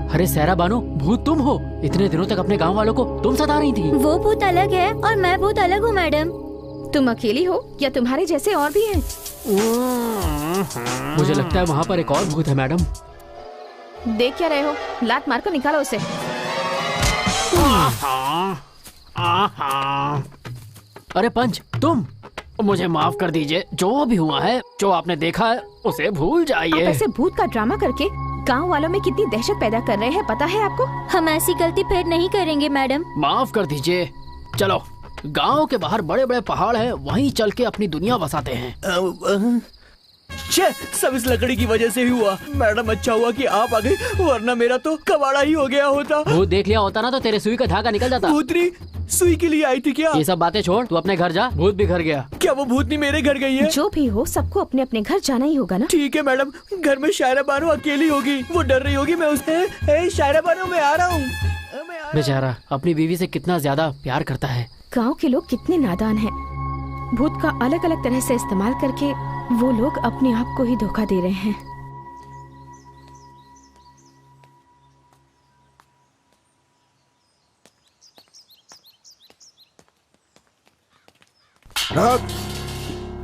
अरे सहरा बानो, भूत तुम हो? इतने दिनों तक अपने गांव वालों को तुम सता रही थी। वो भूत अलग है और मैं भूत अलग हूँ मैडम। तुम अकेली हो या तुम्हारे जैसे और भी हैं? मुझे लगता है वहाँ पर एक और भूत है मैडम। देख क्या रहे हो? लात मार कर निकालो उसे। अरे पंच, तुम मुझे माफ कर दीजिए। जो भी हुआ है, जो आपने देखा है उसे भूल आप जाइए। ऐसे भूत का ड्रामा करके गांव वालों में कितनी दहशत पैदा कर रहे हैं, पता है आपको? हम ऐसी गलती फिर नहीं करेंगे मैडम। माफ कर दीजिए। चलो, गांव के बाहर बड़े बड़े पहाड़ हैं, वहीं चल के अपनी दुनिया बसाते हैं। छे, सब इस लकड़ी की वजह से ही हुआ। मैडम अच्छा हुआ कि आप आ गई, वरना मेरा तो कबाड़ा ही हो गया होता। भूत देख लिया होता ना तो तेरे सुई का धागा निकल जाता। भूतनी सुई के लिए आई थी क्या? ये सब बातें छोड़, तू अपने घर जा। भूत भी घर गया। क्या वो भूतनी मेरे घर गई है? जो भी हो, सबको अपने अपने घर जाना ही होगा ना। ठीक है मैडम, घर में शायरा बानो अकेली होगी, वो डर रही होगी। मैं उससे शायरा बानो मैं आ रहा हूँ। बेचारा अपनी बीवी से कितना ज्यादा प्यार करता है। गांव के लोग कितने नादान हैं। भूत का अलग अलग तरह से इस्तेमाल करके वो लोग अपने आप को ही धोखा दे रहे हैं।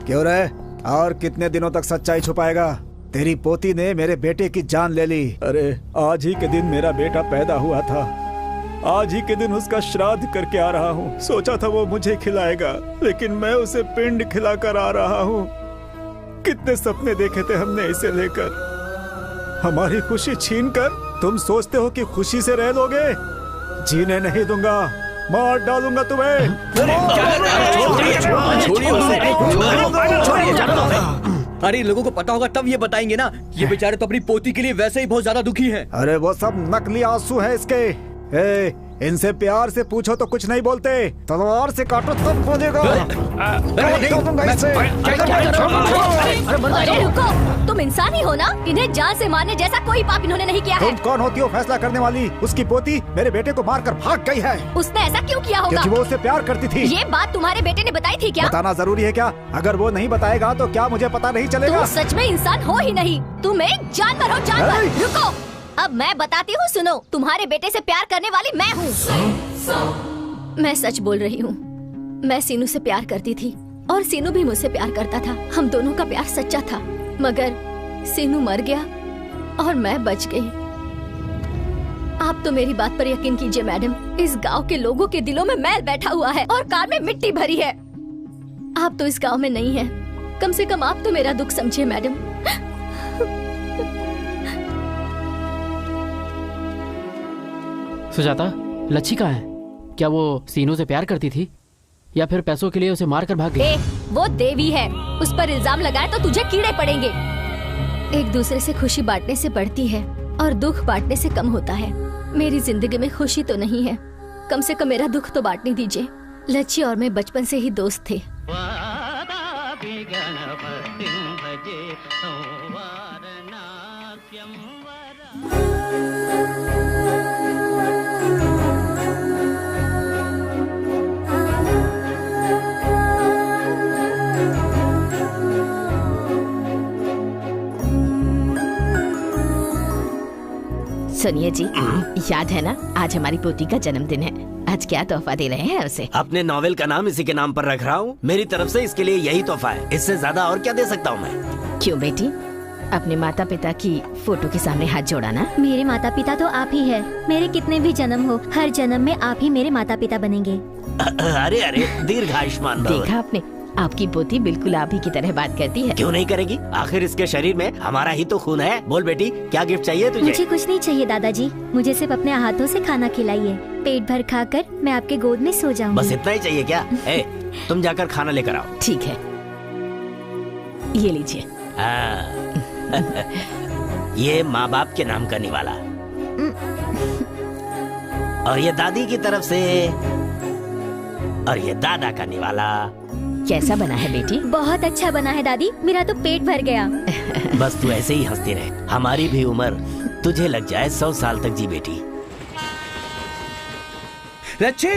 क्यों रे? और कितने दिनों तक सच्चाई छुपाएगा? तेरी पोती ने मेरे बेटे की जान ले ली। अरे आज ही के दिन मेरा बेटा पैदा हुआ था। आज ही के दिन उसका श्राद्ध करके आ रहा हूँ। सोचा था वो मुझे खिलाएगा, लेकिन मैं उसे पिंड खिलाकर आ रहा हूँ। कितने सपने देखे थे हमने इसे लेकर। हमारी खुशी छीनकर तुम सोचते हो कि खुशी से रह लोगे? जीने नहीं दूंगा, मार डालूंगा तुम्हें। अरे इन लोगों को पता होगा तब ये बताएंगे ना। ये बेचारे तो अपनी पोती के लिए वैसे ही बहुत ज्यादा दुखी हैं। अरे वो सब नकली आंसू है इसके। इनसे प्यार से पूछो तो कुछ नहीं बोलते, तलवार से काटो तब बोलेगा। अरे रुको, तुम इंसान ही हो ना? इन्हें जान से मारने जैसा कोई पाप इन्होंने नहीं किया है। तुम कौन होती हो फैसला करने वाली? उसकी पोती मेरे बेटे को मारकर भाग गई है। उसने ऐसा क्यों किया होगा? क्योंकि वो उससे प्यार करती थी। ये बात तुम्हारे बेटे ने बताई थी क्या? बताना जरूरी है क्या? अगर वो नहीं बताएगा तो क्या मुझे पता नहीं चलेगा? तुम सच में इंसान हो ही नहीं, तुम एक जानवर हो, जानवर। रुको, अब मैं बताती हूँ, सुनो। तुम्हारे बेटे से प्यार करने वाली मैं हूँ। मैं सच बोल रही हूँ। मैं सीनू से प्यार करती थी और सीनू भी मुझसे प्यार करता था। हम दोनों का प्यार सच्चा था, मगर सीनू मर गया और मैं बच गई। आप तो मेरी बात पर यकीन कीजिए मैडम, इस गांव के लोगों के दिलों में मैल बैठा हुआ है और कान में मिट्टी भरी है। आप तो इस गांव में नहीं है, कम से कम आप तो मेरा दुख समझिए मैडम। सुजाता, लच्छी कहाँ है? क्या वो सीनू से प्यार करती थी या फिर पैसों के लिए उसे मार कर भाग गई? वो देवी है, उस पर इल्जाम लगाए तो तुझे कीड़े पड़ेंगे। एक दूसरे से खुशी बांटने से बढ़ती है और दुख बांटने से कम होता है। मेरी जिंदगी में खुशी तो नहीं है, कम से कम मेरा दुख तो बांटने दीजिए। लच्छी और मैं बचपन से ही दोस्त थे। सुनिए जी, याद है ना आज हमारी पोती का जन्मदिन है। आज क्या तोहफा दे रहे हैं उसे? अपने नॉवेल का नाम इसी के नाम पर रख रहा हूँ। मेरी तरफ से इसके लिए यही तोहफा है, इससे ज्यादा और क्या दे सकता हूँ मैं? क्यों बेटी, अपने माता पिता की फोटो के सामने हाथ जोड़ा ना। मेरे माता पिता तो आप ही है। मेरे कितने भी जन्म हो, हर जन्म में आप ही मेरे माता पिता बनेंगे। अरे अरे, दीर्घायुष्मान भव। देखा आपने, आपकी पोती बिल्कुल आप ही की तरह बात करती है। क्यों नहीं करेगी? आखिर इसके शरीर में हमारा ही तो खून है। बोल बेटी, क्या गिफ्ट चाहिए तुझे? मुझे कुछ नहीं चाहिए दादाजी, मुझे सिर्फ अपने हाथों से खाना खिलाइए। पेट भर खाकर मैं आपके गोद में सो जाऊंगी। बस इतना ही चाहिए क्या? तुम जाकर खाना लेकर आओ। ठीक है, ये लीजिए। ये माँ बाप के नाम का निवाला, और ये दादी की तरफ से, और ये दादा का निवाला। कैसा बना है बेटी? बहुत अच्छा बना है दादी, मेरा तो पेट भर गया। बस तू ऐसे ही हंसती रहे, हमारी भी उम्र तुझे लग जाए 100 साल तक जी बेटी। लच्छी,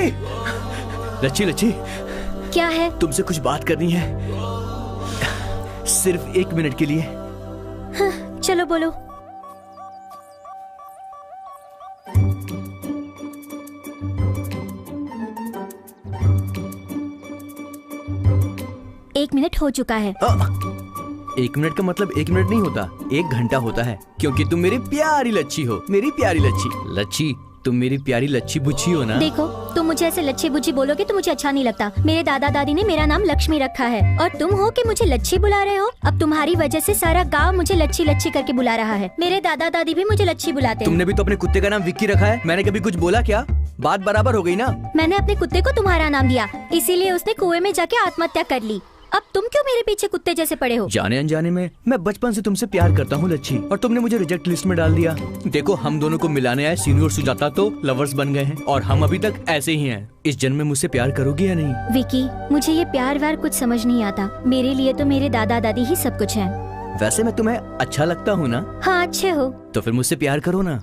लच्छी, लच्छी, क्या है? तुमसे कुछ बात करनी है, सिर्फ 1 मिनट के लिए। हाँ, चलो बोलो। एक मिनट हो चुका है। 1 मिनट का मतलब 1 मिनट नहीं होता, 1 घंटा होता है, क्योंकि तुम मेरी प्यारी लच्छी हो। मेरी प्यारी लच्छी। लच्छी, तुम मेरी प्यारी लच्छी बुच्छी हो ना? देखो, तुम मुझे ऐसे लच्छी बुच्छी बोलोगे तो मुझे अच्छा नहीं लगता। मेरे दादा दादी ने मेरा नाम लक्ष्मी रखा है, और तुम हो कि मुझे लच्छी बुला रहे हो। अब तुम्हारी वजह से सारा गांव मुझे लच्छी लच्छी करके बुला रहा है। मेरे दादा दादी भी मुझे लच्छी बुलाते हैं। तुमने भी तो अपने कुत्ते का नाम विक्की रखा है। मैंने कभी कुछ बोला क्या? बात बराबर हो गई ना? मैंने अपने कुत्ते को तुम्हारा नाम दिया, इसीलिए उसने कुएं में जाके आत्महत्या कर ली। अब तुम क्यों मेरे पीछे कुत्ते जैसे पड़े हो? जाने अनजाने में मैं बचपन से तुमसे प्यार करता हूँ लच्छी, और तुमने मुझे रिजेक्ट लिस्ट में डाल दिया। देखो, हम दोनों को मिलाने आए सीनू और सुजाता तो लवर्स बन गए हैं, और हम अभी तक ऐसे ही हैं। इस जन्म में मुझसे प्यार करोगी या नहीं? विकी, मुझे ये प्यार व्यार कुछ समझ नहीं आता। मेरे लिए तो मेरे दादा दादी ही सब कुछ है। वैसे मैं तुम्हें अच्छा लगता हूँ ना? हाँ, अच्छे हो। तो फिर मुझसे प्यार करो ना।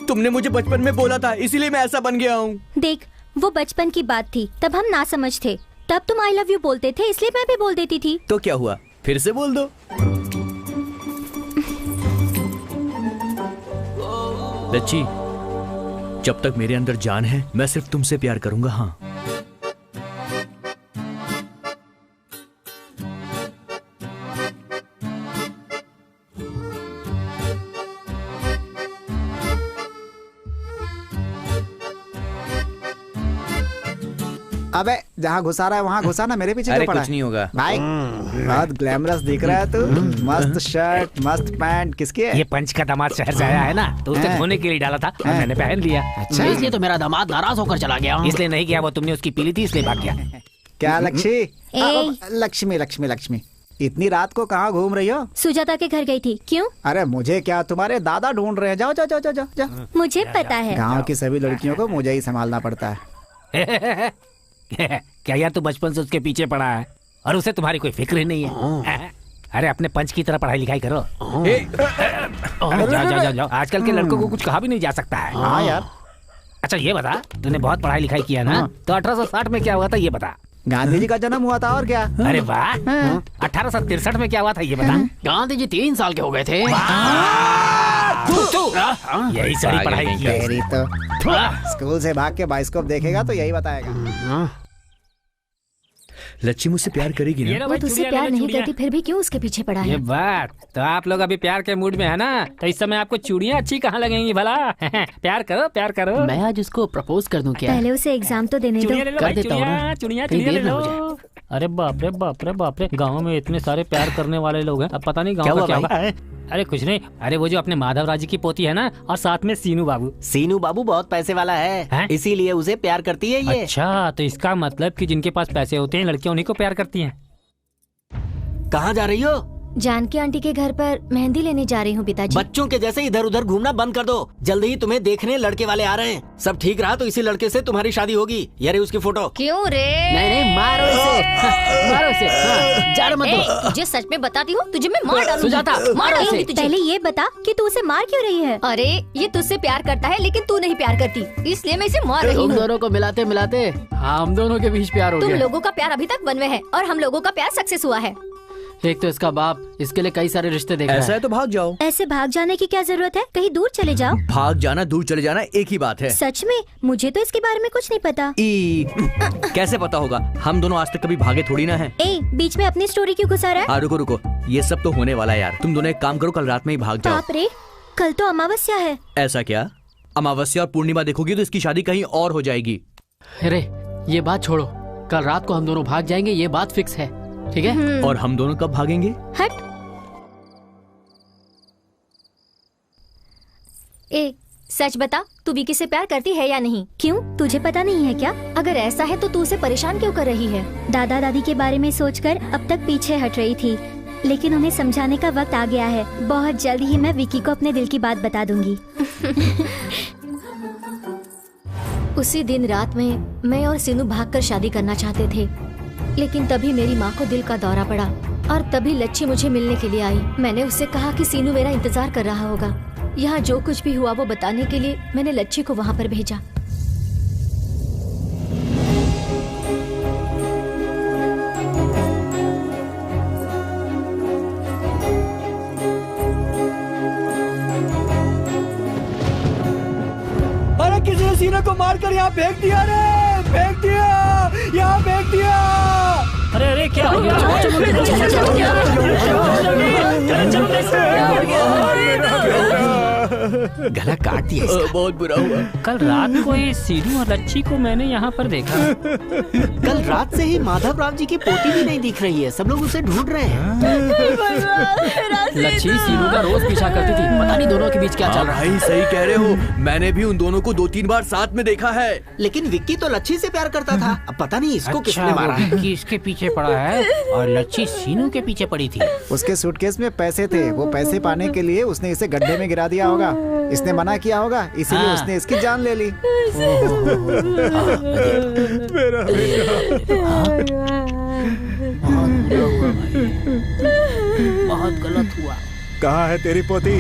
तुमने मुझे बचपन में बोला था, इसीलिए मैं ऐसा बन गया हूँ। देख, वो बचपन की बात थी, तब हम ना समझ थे। तब तुम आई लव यू बोलते थे, इसलिए मैं भी बोल देती थी। तो क्या हुआ, फिर से बोल दो। लच्छी, जब तक मेरे अंदर जान है, मैं सिर्फ तुमसे प्यार करूंगा। हाँ, अबे जहाँ घुसा रहा है वहाँ घुसा ना, मेरे पीछे अरे क्यों पड़ा कुछ नहीं होगा भाई। बहुत ग्लैमरस दिख रहा है तू। मस्त शर्ट, मस्त पैंट, किसकी है? ये पंच का दामाद शहर से आया है ना, तो उसे धोने के लिए डाला था और मैंने पहन लिया। अच्छा, इसलिए तो मेरा दामाद नाराज होकर चला गया। इसलिए नहीं किया, वो तुमने उसकी पीली थी इसलिए भाग गया। क्या लक्ष्मी? लक्ष्मी लक्ष्मी लक्ष्मी, इतनी रात को कहाँ घूम रही हो? सुजाता के घर गई थी। क्यों? अरे मुझे क्या, तुम्हारे दादा ढूंढ रहे हैं। जाओ जाओ जाओ जाओ जाओ। मुझे पता है, गाँव की सभी लड़कियों को मुझे ही संभालना पड़ता है। क्या यार, तू बचपन से उसके पीछे पड़ा है और उसे तुम्हारी कोई फिक्र ही नहीं है? अरे अपने पंच की तरह पढ़ाई लिखाई करो। जाओ जाओ जाओ जाओ, आजकल के लड़कों को कुछ कहा भी नहीं जा सकता है। हाँ यार। अच्छा ये बता, तूने बहुत पढ़ाई लिखाई किया ना, तो 1860 में क्या हुआ था ये बता। गांधी जी का जन्म हुआ था, और क्या? अरे वाह। 1863 में क्या हुआ था ये बता। गांधी जी 3 साल के हो गए थे। यही सारी पढ़ाई की है। तेरी तो स्कूल से भाग के बाइस्कोप देखेगा तो यही बताएगा। लच्छी मुझसे प्यार करेगी ना? वो तुझसे प्यार नहीं करती, फिर भी क्यों उसके पीछे पड़ा ये है? बात तो, आप लोग अभी प्यार के मूड में है ना, तो इस समय आपको चूड़ियाँ अच्छी कहाँ लगेंगी भला? प्यार करो, प्यार करो। मैं आज उसको प्रपोज कर दूं क्या? पहले उसे एग्जाम तो देने दो। चूड़ियाँ ले लो कर भाई, देता हूँ ना। चूड़ियाँ कहीं चूड़ियाँ ले देर ना हो लो। अरे बाप रे बाप रे बाप रे, गाँव में इतने सारे प्यार करने वाले लोग हैं, अब पता नहीं गाँव का क्या होगा। अरे कुछ नहीं, अरे वो जो अपने माधव राज की पोती है ना, और साथ में सीनू बाबू। सीनू बाबू बहुत पैसे वाला है, इसीलिए उसे प्यार करती है ये। अच्छा, तो इसका मतलब कि जिनके पास पैसे होते हैं लड़कियां उन्हीं को प्यार करती हैं। कहाँ जा रही हो? जानकी आंटी के घर पर मेहंदी लेने जा रही हूँ पिताजी। बच्चों के जैसे इधर उधर घूमना बंद कर दो, जल्दी ही तुम्हें देखने लड़के वाले आ रहे हैं। सब ठीक रहा तो इसी लड़के से तुम्हारी शादी होगी। ये रही उसकी फोटो। क्यों रे? नहीं मारो इसे, मारो इसे। ज़्यादा मत दो। तुझे सच में बताती हूँ, तुझे मैं मार डालूंगी। सुजाता, मारो इसे। पहले ये बता कि तू उसे मार क्यों रही है? अरे ये तुझसे प्यार करता है, लेकिन तू नहीं प्यार करती, इसलिए मैं इसे मार रही तुम हूँ। दोनों को मिलाते मिलाते हम दोनों के बीच प्यार हो तुम गया। लोगों का प्यार अभी तक 1 वे है, और हम लोगों का प्यार सक्सेस हुआ है। एक तो इसका बाप इसके लिए कई सारे रिश्ते देख रहा ऐसा है। है तो भाग जाओ। ऐसे भाग जाने की क्या जरूरत है? कहीं दूर चले जाओ। भाग जाना दूर चले जाना एक ही बात है। सच में? मुझे तो इसके बारे में कुछ नहीं पता। कैसे पता होगा? हम दोनों आज तक कभी भागे थोड़ी ना हैं। ए, बीच में अपनी स्टोरी क्यों घुसा रहा है? हाँ रुको रुको, ये सब तो होने वाला है यार। तुम दोनों एक काम करो, कल रात में ही भाग जाओ। बाप रे, कल तो अमावस्या है। ऐसा क्या? अमावस्या और पूर्णिमा देखोगी तो इसकी शादी कहीं और हो जाएगी। अरे ये बात छोड़ो, कल रात को हम दोनों भाग जाएंगे, ये बात फिक्स है, ठीक है? और हम दोनों कब भागेंगे? हट। ए, सच बता, तू विकी से प्यार करती है या नहीं? क्यों, तुझे पता नहीं है क्या? अगर ऐसा है तो तू उसे परेशान क्यों कर रही है? दादा दादी के बारे में सोचकर अब तक पीछे हट रही थी, लेकिन उन्हें समझाने का वक्त आ गया है। बहुत जल्द ही मैं विकी को अपने दिल की बात बता दूंगी। उसी दिन रात में मैं और सीनू भागकर शादी करना चाहते थे, लेकिन तभी मेरी माँ को दिल का दौरा पड़ा और तभी लच्छी मुझे मिलने के लिए आई। मैंने उससे कहा कि सीनू मेरा इंतजार कर रहा होगा। यहाँ जो कुछ भी हुआ वो बताने के लिए मैंने लच्छी को वहाँ पर भेजा। अरे किसी ने सीना को मारकर यहाँ फेंक दिया रे, फेंक दिया, यहाँ फेंक दिया। अरे अरे क्या हो गया? गला काट दिया इसका। बहुत बुरा हुआ। कल रात को ये सीनू और लच्छी को मैंने यहाँ पर देखा। कल रात से ही माधव राव जी की पोती भी नहीं दिख रही है, सब लोग उसे ढूंढ रहे हैं। लच्छी सीनू का रोज पीछा करती थी, पता नहीं दोनों के बीच क्या चल रहा है। भाई सही कह रहे हो, मैंने भी उन दोनों को 2-3 बार साथ में देखा है। लेकिन विक्की तो लच्छी से प्यार करता था, अब पता नहीं इसको किसने मारा है। विक्की इसके पीछे पड़ा है और लच्छी सीनू के पीछे पड़ी थी। उसके सूटकेस में पैसे थे, वो पैसे पाने के लिए उसने इसे गड्ढे में गिरा दिया होगा। इसने मना किया होगा, इसीलिए उसने इसकी जान ले ली। मेरा बहुत गलत हुआ। कहाँ है तेरी पोती?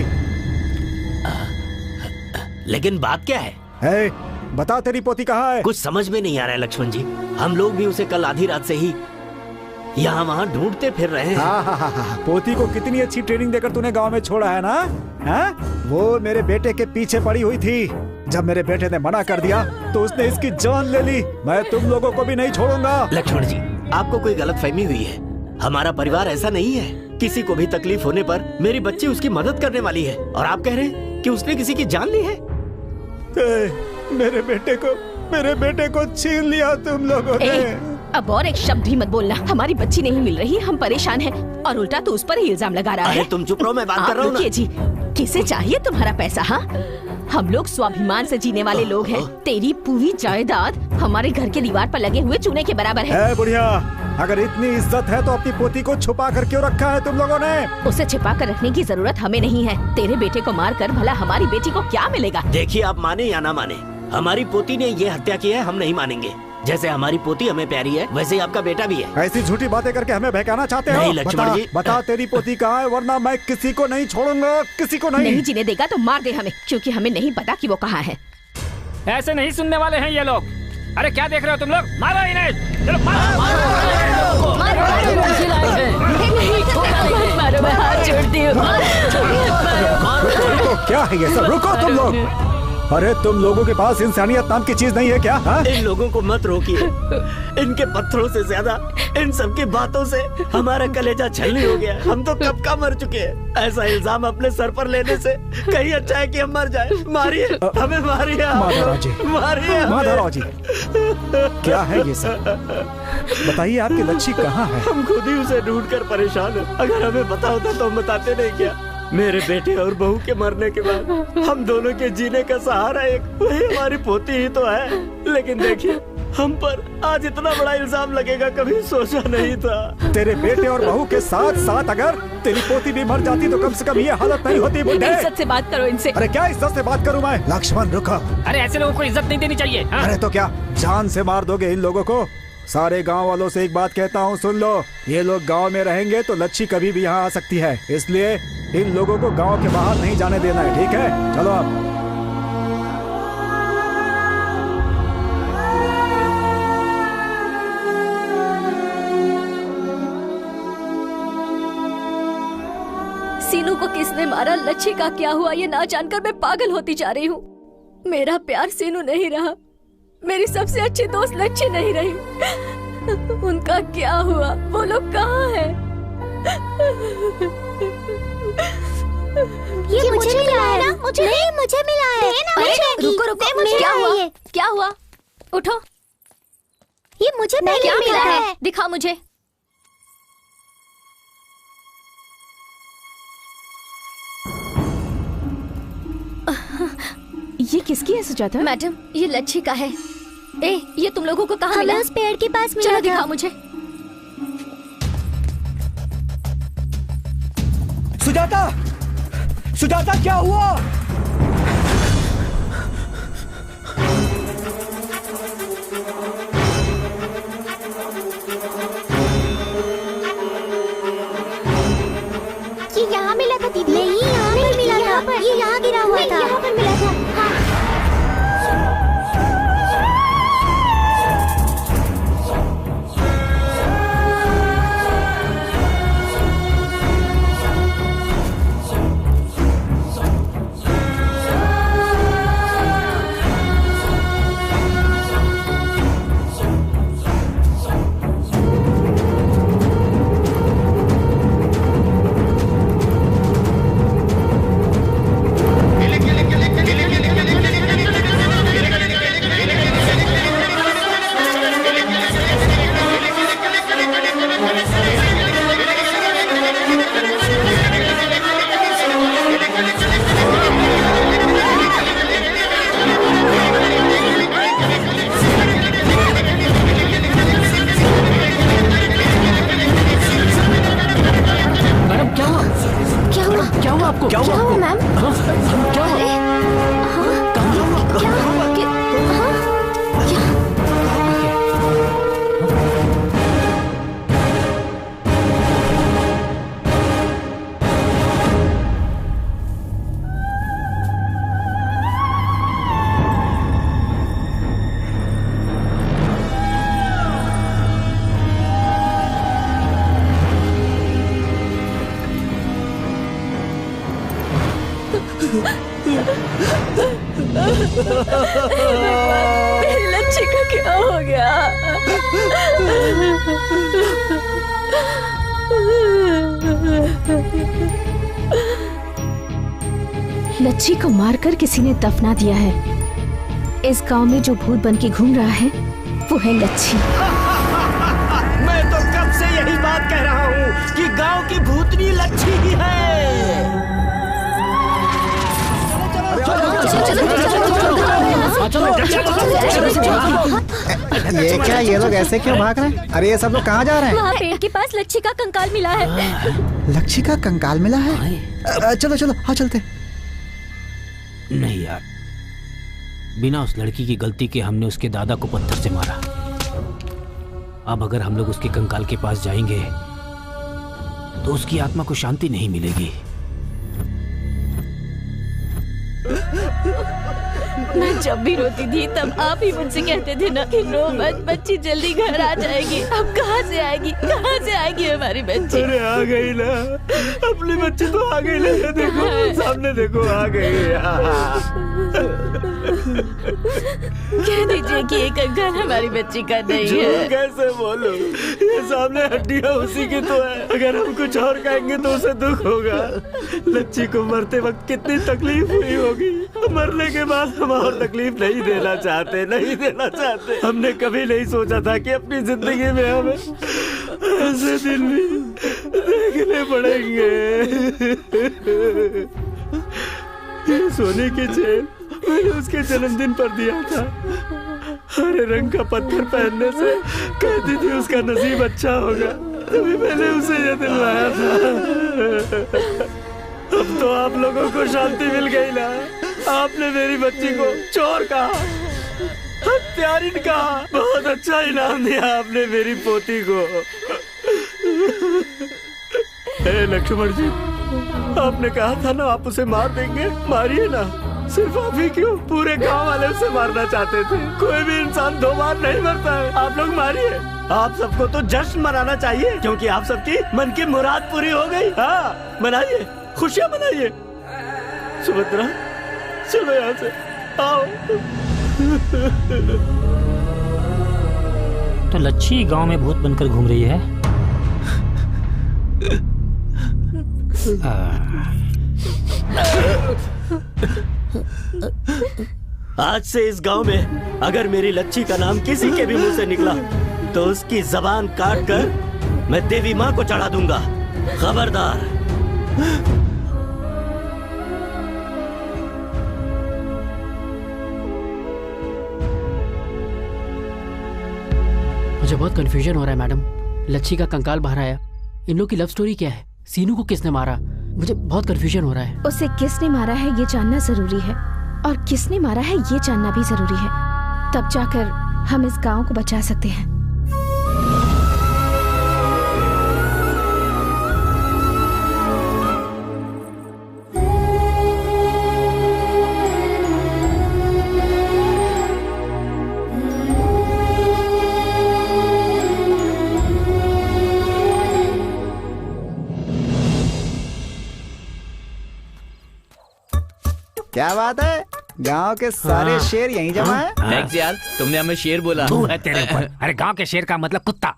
लेकिन बात क्या है? है, बता तेरी पोती कहाँ है? कुछ समझ में नहीं आ रहा है लक्ष्मण जी। हम लोग भी उसे कल आधी रात से ही यहाँ वहाँ ढूंढते फिर रहे हैं। हाँ। पोती को कितनी अच्छी ट्रेनिंग देकर तूने गांव में छोड़ा है ना? हाँ? वो मेरे बेटे के पीछे पड़ी हुई थी। जब मेरे बेटे ने मना कर दिया तो उसने इसकी जान ले ली। मैं तुम लोगों को भी नहीं छोड़ूंगा। लक्ष्मण जी, आपको कोई गलतफहमी हुई है। हमारा परिवार ऐसा नहीं है। किसी को भी तकलीफ होने पर मेरी बच्ची उसकी मदद करने वाली है, और आप कह रहे हैं कि उसने किसी की जान ली है। मेरे बेटे को छीन लिया तुम लोगों ने। अब और एक शब्द भी मत बोलना। हमारी बच्ची नहीं मिल रही, हम परेशान हैं और उल्टा तो उस पर ही इल्जाम लगा रहा है। तुम चुप रहो, मैं बात कर रहा हूँ ना। जी, किसे चाहिए तुम्हारा पैसा? हाँ, हम लोग स्वाभिमान से जीने वाले लोग हैं। तेरी पूरी जायदाद हमारे घर के दीवार पर लगे हुए चूने के बराबर है। बुढ़िया, अगर इतनी इज्जत है तो अपनी पोती को छुपा कर क्यों रखा है तुम लोगों ने? उसे छिपा कर रखने की जरूरत हमें नहीं है। तेरे बेटे को मारकर भला हमारी बेटी को क्या मिलेगा? देखिए, आप माने या ना माने, हमारी पोती ने ये हत्या की है, हम नहीं मानेंगे। जैसे हमारी पोती हमें प्यारी है, वैसे ही आपका बेटा भी है। ऐसी झूठी बातें करके हमें बहकाना चाहते हो? नहीं लक्ष्मण जी, बता तेरी पोती कहाँ है, वरना मैं किसी को नहीं छोड़ूंगा, किसी को नहीं। नहीं जीने देगा तो मार दे हमें, क्योंकि हमें नहीं पता कि वो कहाँ है। ऐसे नहीं सुनने वाले हैं ये लोग। अरे क्या देख रहे हो तुम लोग? मारो इन्हें, चलो मारो, मैं हाथ जोड़ती हूँ। क्या है ये सब? रुको तुम लोग। अरे तुम लोगों के पास इंसानियत नाम की चीज नहीं है क्या? हा? इन लोगों को मत रोकिए। इनके पत्थरों से ज्यादा इन सब की बातों से हमारा कलेजा छलनी हो गया। हम तो कब का मर चुके हैं। ऐसा इल्जाम अपने सर पर लेने से कहीं अच्छा है कि हम मर जाए। मारिए हमें, मारिए, मारिए माधवराव जी। क्या है ये सब? बताइए, आपकी लच्छी कहाँ है? हम खुद ही उसे ढूंढ कर परेशान हैं। अगर हमें पता होता तो हम बताते नहीं क्या। मेरे बेटे और बहू के मरने के बाद हम दोनों के जीने का सहारा एक वही हमारी पोती ही तो है। लेकिन देखिए, हम पर आज इतना बड़ा इल्जाम लगेगा, कभी सोचा नहीं था। तेरे बेटे और बहू के साथ साथ अगर तेरी पोती भी मर जाती तो कम से कम ये हालत नहीं होती। इज्जत से बात करो इनसे। अरे क्या इज्जत से बात करूं मैं? लक्ष्मण रुको। अरे ऐसे लोगों को इज्जत नहीं देनी चाहिए। अरे तो क्या जान से मार दोगे इन लोगों को? सारे गांव वालों से एक बात कहता हूँ, सुन लो। ये लोग गांव में रहेंगे तो लच्छी कभी भी यहाँ आ सकती है, इसलिए इन लोगों को गांव के बाहर नहीं जाने देना है, ठीक है? चलो आप। को किसने मारा, लच्छी का क्या हुआ, ये ना जानकर मैं पागल होती जा रही हूँ। मेरा प्यार सीनू नहीं रहा, मेरी सबसे अच्छी दोस्त लच्छी नहीं रही। उनका क्या हुआ, वो लोग कहाँ हैं? ये मुझे मिला है ना? मुझे नहीं, मुझे मिला है। रुको रुको, क्या हुआ? क्या हुआ? उठो। ये मुझे क्या मिला है? दिखा मुझे। ये किसकी है सुजाता? मैडम, ये लच्छी का है। ये तुम लोगों को कहाँ मिला? उस पेड़ के पास मिला। चलो दिखा मुझे। सुजाता, सुजाता क्या हुआ? ये यहाँ मिला था दीदी? नहीं, यहाँ पर मिला था। ये यहाँ गिरा हुआ था। यहाँ पर मिला था। हाँ। क्या हुआ मैम? क्या हुआ? मेरी लच्छी का क्या हो गया? लच्छी को मारकर किसी ने दफना दिया है। इस गांव में जो भूत बन के घूम रहा है वो है लच्छी। मैं तो कब से यही बात कह रहा हूँ कि गांव की भूतनी लच्छी ही है। ये क्या, ये लोग ऐसे क्यों भाग रहे हैं? अरे ये सब लोग कहाँ जा रहे हैं? वहाँ पेड़ के पास लच्छी का कंकाल मिला है। लच्छी का कंकाल मिला है? चलो चलो, हाँ चलते। नहीं यार, बिना उस लड़की की गलती के हमने उसके दादा को पत्थर से मारा। अब अगर हम लोग उसके कंकाल के पास जाएंगे तो उसकी आत्मा को शांति नहीं मिलेगी। मैं जब भी रोती थी तब आप ही मुझसे कहते थे ना कि रो मत, बच्ची जल्दी घर आ जाएगी। अब कहाँ से आएगी, कहाँ से आएगी हमारी बच्ची? अरे आ गई ना, अपनी बच्ची तो आ गई ना। देखो सामने देखो, आ गई। कह दीजिए कि ये कंकाल हमारी बच्ची का नहीं है। कैसे बोलूं, ये सामने हड्डियां उसी की तो है। अगर हम कुछ और कहेंगे तो उसे दुख होगा। लच्छी को मरते वक्त कितनी तकलीफ हुई होगी, मरने के बाद हम और तकलीफ नहीं देना चाहते, नहीं देना चाहते। हमने कभी नहीं सोचा था कि अपनी जिंदगी में हमें ऐसे दिन भी देखने पड़ेंगे। ये सोने की चेन मैंने उसके जन्मदिन पर दिया था। हरे रंग का पत्थर पहनने से कहती थी उसका नसीब अच्छा होगा, तभी मैंने उसे ये दिलवाया था। अब तो आप लोगों को शांति मिल गई ना। आपने मेरी बच्ची को चोर कहा, हत्यारिन कहा। बहुत अच्छा इनाम दिया आपने मेरी पोती को। लक्ष्मण जी, आपने कहा था ना आप उसे मार देंगे, मारिए ना। सिर्फ आप ही क्यों, पूरे गांव वाले उसे मारना चाहते थे। कोई भी इंसान 2 बार नहीं मरता है। आप लोग मारिए। आप सबको तो जश्न मनाना चाहिए क्योंकि आप सबकी मन की मुराद पूरी हो गई। हाँ मनाइए, खुशियां मनाइए। सुभद्रा चलो यहाँ से, आओ। तो लच्छी गांव में भूत बनकर घूम रही है। आज से इस गांव में अगर मेरी लच्छी का नाम किसी के भी मुंह से निकला तो उसकी जबान काट कर मैं देवी माँ को चढ़ा दूंगा। खबरदार। मुझे बहुत कंफ्यूजन हो रहा है मैडम। लच्छी का कंकाल बाहर आया, इन लोग की लव स्टोरी क्या है? सीनू को किसने मारा? मुझे बहुत कंफ्यूजन हो रहा है। उसे किसने मारा है ये जानना जरूरी है, और किसने मारा है ये जानना भी जरूरी है। तब जाकर हम इस गांव को बचा सकते हैं। क्या बात है, गांव के सारे शेर यहीं जमा है। थैंक्स यार, तुमने हमें शेर बोला। तू है तेरे ऊपर। अरे गांव के शेर का मतलब कुत्ता।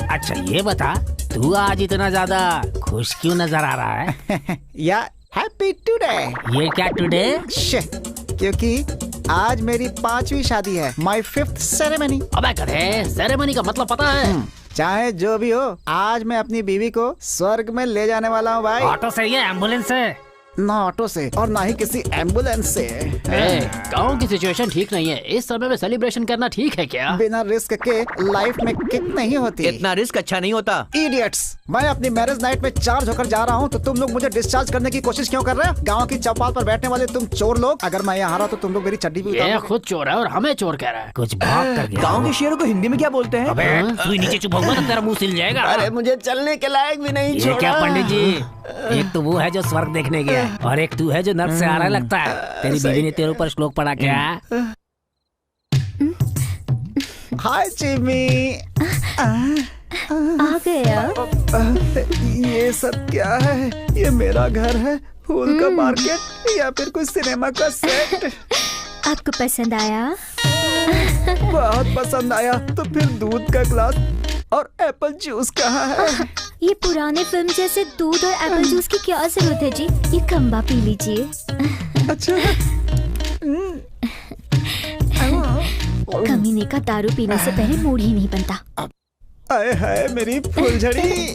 अच्छा ये बता, तू आज इतना ज्यादा खुश क्यों नजर आ रहा है? या हैप्पी टुडे। ये क्या टुडे? क्योंकि आज मेरी 5वीं शादी है, माय 5th सेरेमनी। अबे गधे, सेरेमनी का मतलब पता है? चाहे जो भी हो, आज मैं अपनी बीवी को स्वर्ग में ले जाने वाला हूँ भाई। ऑटो से या एम्बुलेंस से? ना ऑटो से और ना ही किसी एम्बुलेंस से। गांव की सिचुएशन ठीक नहीं है, इस समय में सेलिब्रेशन करना ठीक है क्या? बिना रिस्क के लाइफ में किक नहीं होती। इतना रिस्क अच्छा नहीं होता। इडियट्स, मैं अपनी मैरिज नाइट में चार्ज होकर जा रहा हूँ तो तुम लोग मुझे डिस्चार्ज करने की कोशिश क्यों कर रहे हो? गाँव की चौपाल पर बैठने वाले तुम चोर लोग, अगर मैं यहाँ हारा तो तुम लोग मेरी चड्डी भी ये खुद चोर है और हमें चोर कह रहा है। कुछ भाग कर गया। गाँव के शेरों को हिंदी में क्या बोलते हैं? अबे तू नीचे चुप होगा तो तेरा मुंह सिल जाएगा। अरे मुझे चलने के लायक भी नहीं छोड़ा। ये क्या पंडित जी, एक तो वो है जो स्वर्ग देखने गया और एक तू है जो नर्क से आ रहा लगता है। तेरी बीवी ने तेरे ऊपर श्लोक पढ़ा क्या? हाय चिमी। आ गया। ये सब क्या है? ये मेरा घर है, फूल का मार्केट या फिर कोई सिनेमा का सेट? आपको पसंद आया? बहुत पसंद आया। तो फिर दूध का गिलास और एप्पल जूस कहाँ है? ये पुराने फिल्म जैसे दूध और एप्पल जूस की क्या जरूरत है जी? ये खंबा पी लीजिए। अच्छा। कमीने का दारू पीने से पहले मूड ही नहीं बनता। आए हाय मेरी फुलझड़ी,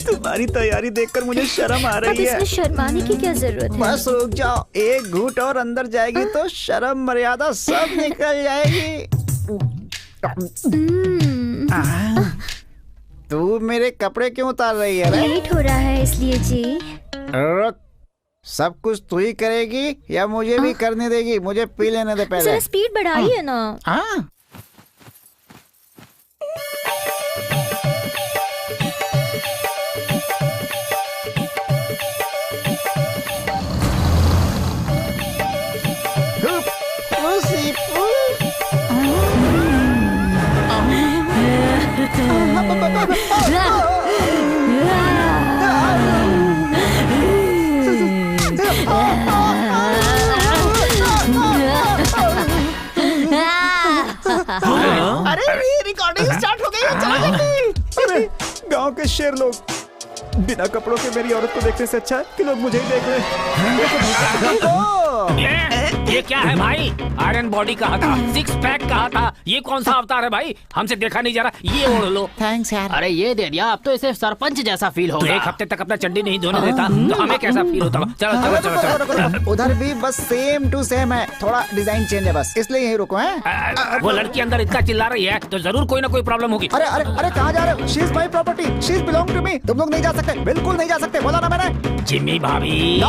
तुम्हारी तैयारी देखकर मुझे शर्म आ अब रही है। इसमें शर्माने की क्या जरूरत है? बस रुक जाओ, एक घूंट और अंदर जाएगी तो शर्म मर्यादा सब निकल जाएगी। तू मेरे कपड़े क्यों उतार रही है? लेट हो रहा है इसलिए जी। रुक, सब कुछ तू ही करेगी या मुझे भी करने देगी? मुझे पी लेने दे पहले। जरा स्पीड बढ़ाइए ना। हाँ। अरे रिकॉर्डिंग स्टार्ट हो गई है, चलो जल्दी। अरे गांव के शेर लोग, बिना कपड़ों के मेरी औरत को देखने से अच्छा है कि लोग मुझे ही देख रहे हैं। ये क्या है भाई? आयरन बॉडी कहा था, सिक्स पैक कहा था, ये कौन सा अवतार है भाई? हमसे देखा नहीं जा रहा, ये ओढ़ लो। थैंक्स यार। अरे ये दे दिया, अब तो इसे सरपंच जैसा फील तो होगा। एक हफ्ते तक अपना चड्डी नहीं धोने देता तो हमें कैसा फील होता? चलो चलो चलो चलो। उधर भी बस सेम टू सेम है, थोड़ा डिजाइन चेंज है बस, इसलिए यही रुको हैं। वो लड़की अंदर इतना चिल्ला रही है तो जरूर कोई ना कोई प्रॉब्लम होगी। अरे अरे अरे कहाँ जा रहे हो? She is my property, she is belong to me. तुम लोग नहीं जा सकते, बिल्कुल नहीं जा सकते, बोला ना मैंने। जिम्मी भाभी।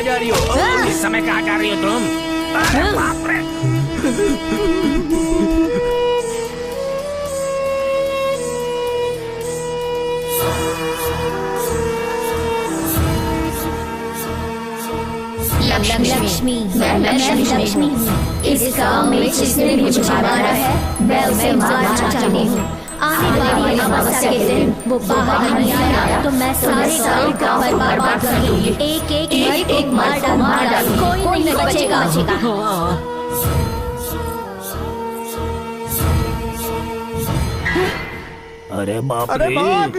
कहाँ जा रही हो? इस समय कहाँ जा रही हो तुम? अरे बाप रे! लक्ष्मी, मैं लक्ष्मी, इस गांव में जिसने मुझे मारा है मैं उसे मारना चाहती हूँ। आने वाली अमावस्या के दिन वो बाहर नहीं आया तो मैं सारे गांव पर बर्बाद कर दूंगी। एक मार डाल, कोई नहीं बचेगा। अरे बाप अरे रे! भाग!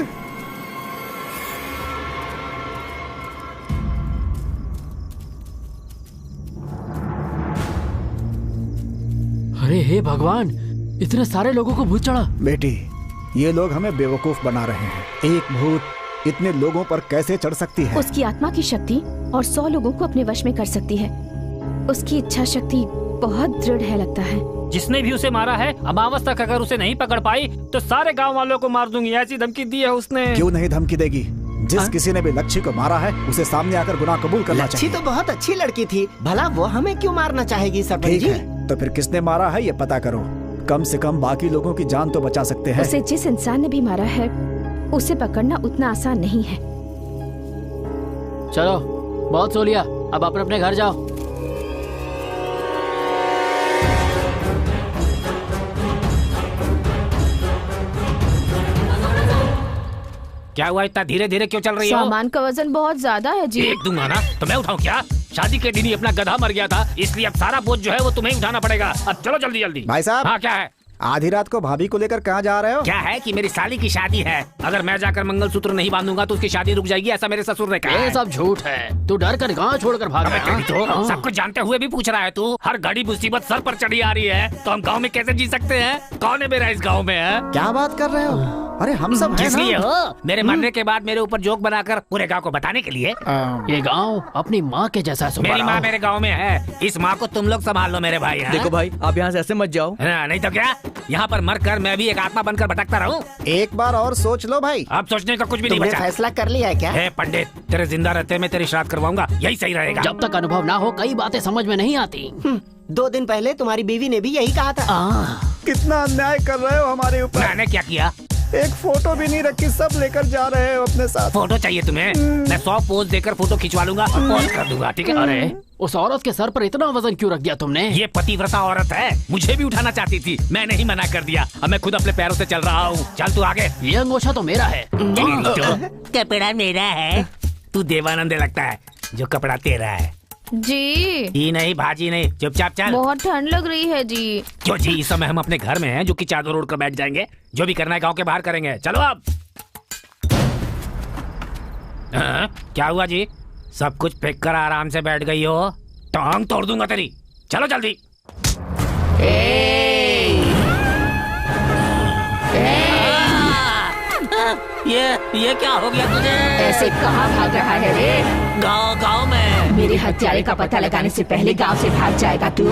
अरे हे भगवान, इतने सारे लोगों को भूत चढ़ा। बेटी, ये लोग हमें बेवकूफ बना रहे हैं। एक भूत इतने लोगों पर कैसे चढ़ सकती है? उसकी आत्मा की शक्ति और 100 लोगों को अपने वश में कर सकती है। उसकी इच्छा शक्ति बहुत दृढ़ है लगता है। जिसने भी उसे मारा है, अमावस्या तक अगर उसे नहीं पकड़ पाई तो सारे गांव वालों को मार दूंगी, ऐसी धमकी दी है उसने। क्यों नहीं धमकी देगी? जिस किसी ने भी लच्छी को मारा है उसे सामने आकर गुनाह कबूल करना लच्छी चाहिए। तो बहुत अच्छी लड़की थी, भला वो हमें क्यों मारना चाहेगी सरपंच ठीक जी? है, तो फिर किसने मारा है ये पता करो। कम से कम बाकी लोगों की जान तो बचा सकते हैं। उसे जिस इंसान ने भी मारा है उसे पकड़ना उतना आसान नहीं है। चलो, बहुत सो लिया, अब अपने अपने घर जाओ। क्या हुआ, इतना धीरे धीरे क्यों चल रही हो? सामान का वजन बहुत ज्यादा है जी। एक दूंगा ना तो मैं उठाऊं क्या? शादी के दिन ही अपना गधा मर गया था, इसलिए अब सारा बोझ जो है वो तुम्हें ही उठाना पड़ेगा। अब चलो जल्दी जल्दी। भाई साहब। हाँ, क्या है? आधी रात को भाभी को लेकर कहाँ जा रहे हो? क्या है कि मेरी साली की शादी है, अगर मैं जाकर मंगलसूत्र नहीं बांधूंगा तो उसकी शादी रुक जाएगी, ऐसा मेरे ससुर ने कहा ये है। सब झूठ है। तू डर कर गाँव छोड़कर भाग अबे गया। तेरी तो सब कुछ जानते हुए भी पूछ रहा है तू। हर घड़ी मुसीबत सर पर चढ़ी आ रही है तो हम गांव में कैसे जी सकते हैं? कौन है मेरा इस गांव में है? क्या बात कर रहे हो? अरे हम सब हैं किस लिए ना? हो? मेरे मरने के बाद मेरे ऊपर जोक बनाकर पूरे गांव को बताने के लिए? ये गांव अपनी माँ के जैसा है। मेरी माँ मेरे गांव में है, इस माँ को तुम लोग संभाल लो मेरे भाई। हाँ? देखो भाई, आप यहाँ से ऐसे मत जाओ। हाँ, नहीं तो क्या, यहाँ पर मरकर मैं भी एक आत्मा बनकर भटकता रहूं? एक बार और सोच लो भाई। अब सोचने का कुछ भी नहीं तुमने बचा। फैसला कर लिया है क्या? हे पंडित, तेरे जिंदा रहते मैं तेरी श्राद्ध करवाऊंगा, यही सही रहेगा। जब तक अनुभव ना हो कई बातें समझ में नहीं आती। 2 दिन पहले तुम्हारी बीवी ने भी यही कहा था। कितना अन्याय कर रहे हो हमारे ऊपर। मैंने क्या किया? एक फोटो भी नहीं रखी, सब लेकर जा रहे हो अपने साथ। फोटो चाहिए तुम्हें? मैं 100 पोज देकर फोटो खिंचवा लूंगा और पोस्ट कर दूंगा, ठीक है? अरे उस औरत के सर पर इतना वजन क्यों रख दिया तुमने? ये पतिव्रता औरत है, मुझे भी उठाना चाहती थी, मैंने ही मना कर दिया। अब मैं खुद अपने पैरों से चल रहा हूँ। चल तू आगे। ये अंगोछा तो मेरा है। कपड़ा मेरा है, तू देवानंद लगता है, जो कपड़ा तेरा है। जी जी नहीं, भाजी नहीं, चुपचाप चल। बहुत ठंड लग रही है जी। क्यों जी, इस समय हम अपने घर में हैं, जो कि चादर ओढ़ कर बैठ जाएंगे। जो भी करना है गांव के बाहर करेंगे। चलो अब। क्या हुआ जी? सब कुछ फेंक कर आराम से बैठ गई हो? टांग तोड़ दूंगा तेरी। चलो जल्दी। ये क्या हो गया तुझे? ऐसे कहाँ भाग रहा है रे? गांव में मेरे हत्यारे का पता लगाने से पहले गांव से भाग जाएगा तू?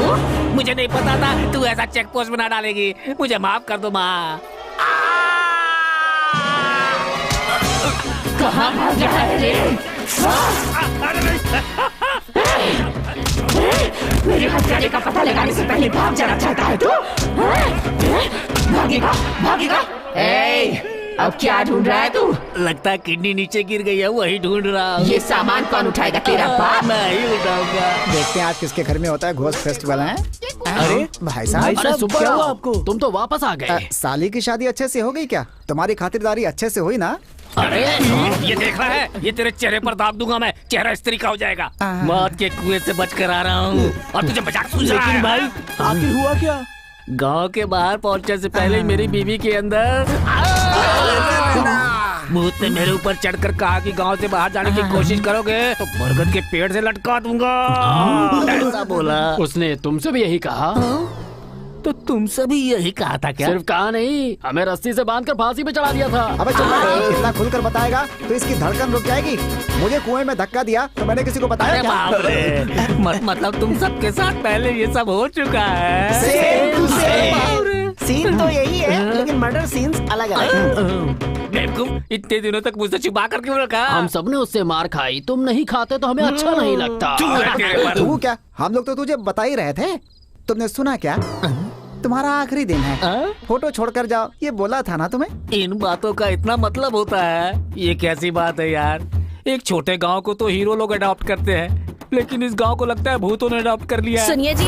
मुझे नहीं पता था तू ऐसा चेक पोस्ट बना डालेगी। मुझे माफ कर दो माँ। कहाँ भाग रहा है रे? मेरे हत्यारे का पता लगाने से पहले भाग जाना चाहता है तू? भागेगा, भागेगा। अब क्या ढूंढ रहा है तू? लगता है किडनी नीचे गिर गई है, वही ढूंढ रहा हूँ। ये सामान कौन उठाएगा? तेरा बाप? मैं ही उठाऊंगा। देखते हैं आज किसके घर में होता है घोस्ट फेस्टिवल है। अरे भाई साहब, अरे सुब्बा, क्या हुआ आपको? तुम तो वापस आ गए। साली की शादी अच्छे से हो गई क्या? तुम्हारी खातिरदारी अच्छे से हुई ना? अरे ये देख रहा है, ये तेरे चेहरे पर दाग दूंगा मैं, चेहरा स्त्री का हो जाएगा। मौत के कुएं से बच कर आ रहा हूँ और तुझे बचा के सूझ रहा है। भाई आखिर हुआ क्या? गांव के बाहर पहुंचने से पहले ही मेरी बीवी के अंदर भूत ने मेरे ऊपर चढ़कर कहा कि गांव से बाहर जाने की कोशिश करोगे तो बरगद के पेड़ से लटका दूंगा। ऐसा बोला। उसने तुमसे भी यही कहा? तो तुमसे भी यही कहा था क्या? सिर्फ कहा नहीं, हमें रस्सी से बांधकर फांसी पे चढ़ा दिया था। अबे चुप, इतना खुलकर बताएगा तो इसकी धड़कन रुक जाएगी। मुझे कुएं में धक्का दिया तो मैंने किसी को बताया अरे क्या? बाप रे, मतलब तुम सबके साथ पहले ये सब हो चुका है। सीन तो यही है, लेकिन मर्डर सीन्स अलग अलग। बेवकूफ, इतने दिनों तक मुझसे छुपा कर क्यों रखा? हम सबने उससे मार खाई, तुम नहीं खाते तो हमें अच्छा नहीं लगता। तू क्या, हम लोग तो तुझे बता ही रहे थे। तुमने सुना क्या? तुम्हारा आखिरी दिन है, फोटो छोड़कर जाओ, ये बोला था ना तुम्हें। इन बातों का इतना मतलब होता है? ये कैसी बात है यार? एक छोटे गांव को तो हीरो लोग अडॉप्ट करते हैं, लेकिन इस गांव को लगता है भूतों ने अडॉप्ट कर लिया है। सुनिए जी,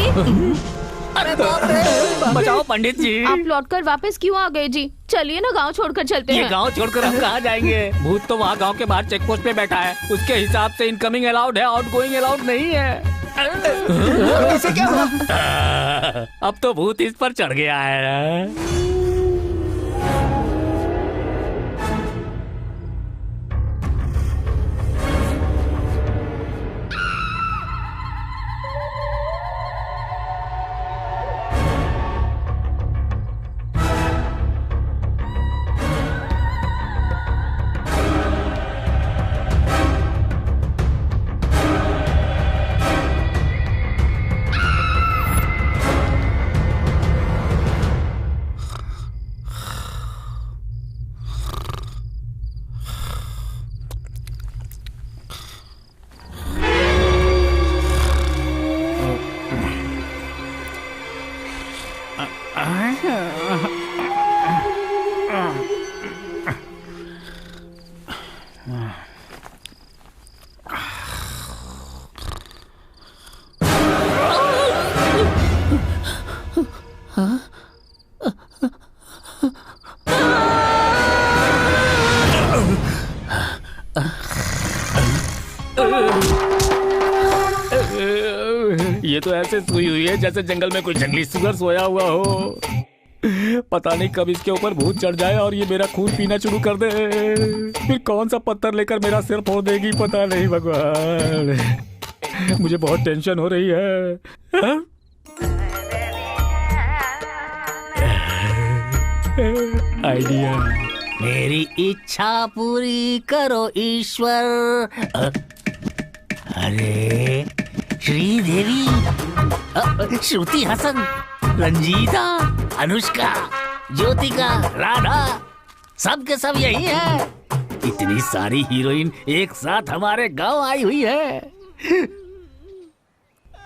अरे बाप रे, बचाओ पंडित जी। आप लौटकर वापस क्यों आ गए जी? चलिए ना गांव छोड़कर चलते हैं। ये गांव छोड़कर हम कहाँ जाएंगे? भूत तो वहाँ गांव के बाहर चेक पोस्ट पे बैठा है, उसके हिसाब से इनकमिंग अलाउड है, आउटगोइंग अलाउड नहीं है। इसे क्या हुआ? अब तो भूत इस पर चढ़ गया है। ये तो ऐसे सोई हुई है जैसे जंगल में कोई जंगली सुअर सोया हुआ हो। पता नहीं कब इसके ऊपर भूत चढ़ जाए और ये मेरा खून पीना शुरू कर दे, फिर कौन सा पत्थर लेकर मेरा सिर फोड़ देगी पता नहीं भगवान। मुझे बहुत टेंशन हो रही है। आइडिया। मेरी इच्छा पूरी करो ईश्वर। अरे श्रीदेवी, श्रुति हसन, रंजीता, अनुष्का, ज्योतिका, राधा, सब के सब यही है। इतनी सारी हीरोइन एक साथ हमारे गांव आई हुई है।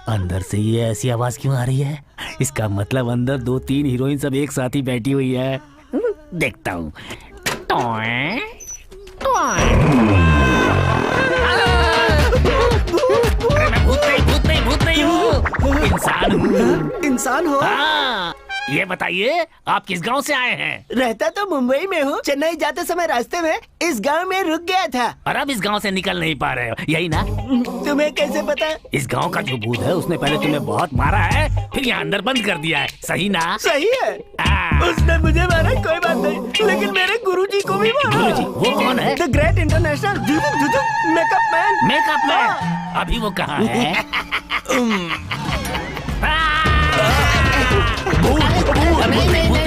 अंदर से ये ऐसी आवाज क्यों आ रही है? इसका मतलब अंदर 2-3 हीरोइन सब एक साथ ही बैठी हुई है। देखता हूँ। अरे मैं भूत नहीं हूँ, इंसान हूँ। इंसान हो? हाँ, ये बताइए आप किस गांव से आए हैं? रहता तो मुंबई में हूँ, चेन्नई जाते समय रास्ते में इस गांव में रुक गया था। और अब इस गांव से निकल नहीं पा रहे हो, यही ना? तुम्हें कैसे पता? इस गांव का जो भूत है उसने पहले तुम्हें बहुत मारा है, फिर यहाँ अंदर बंद कर दिया है, सही ना? सही है। उसने मुझे मारा कोई बात नहीं, लेकिन मेरे गुरुजी को भी मारा। गुरुजी? वो कौन है? The great international makeup man. Makeup man? अभी वो कहाँ है?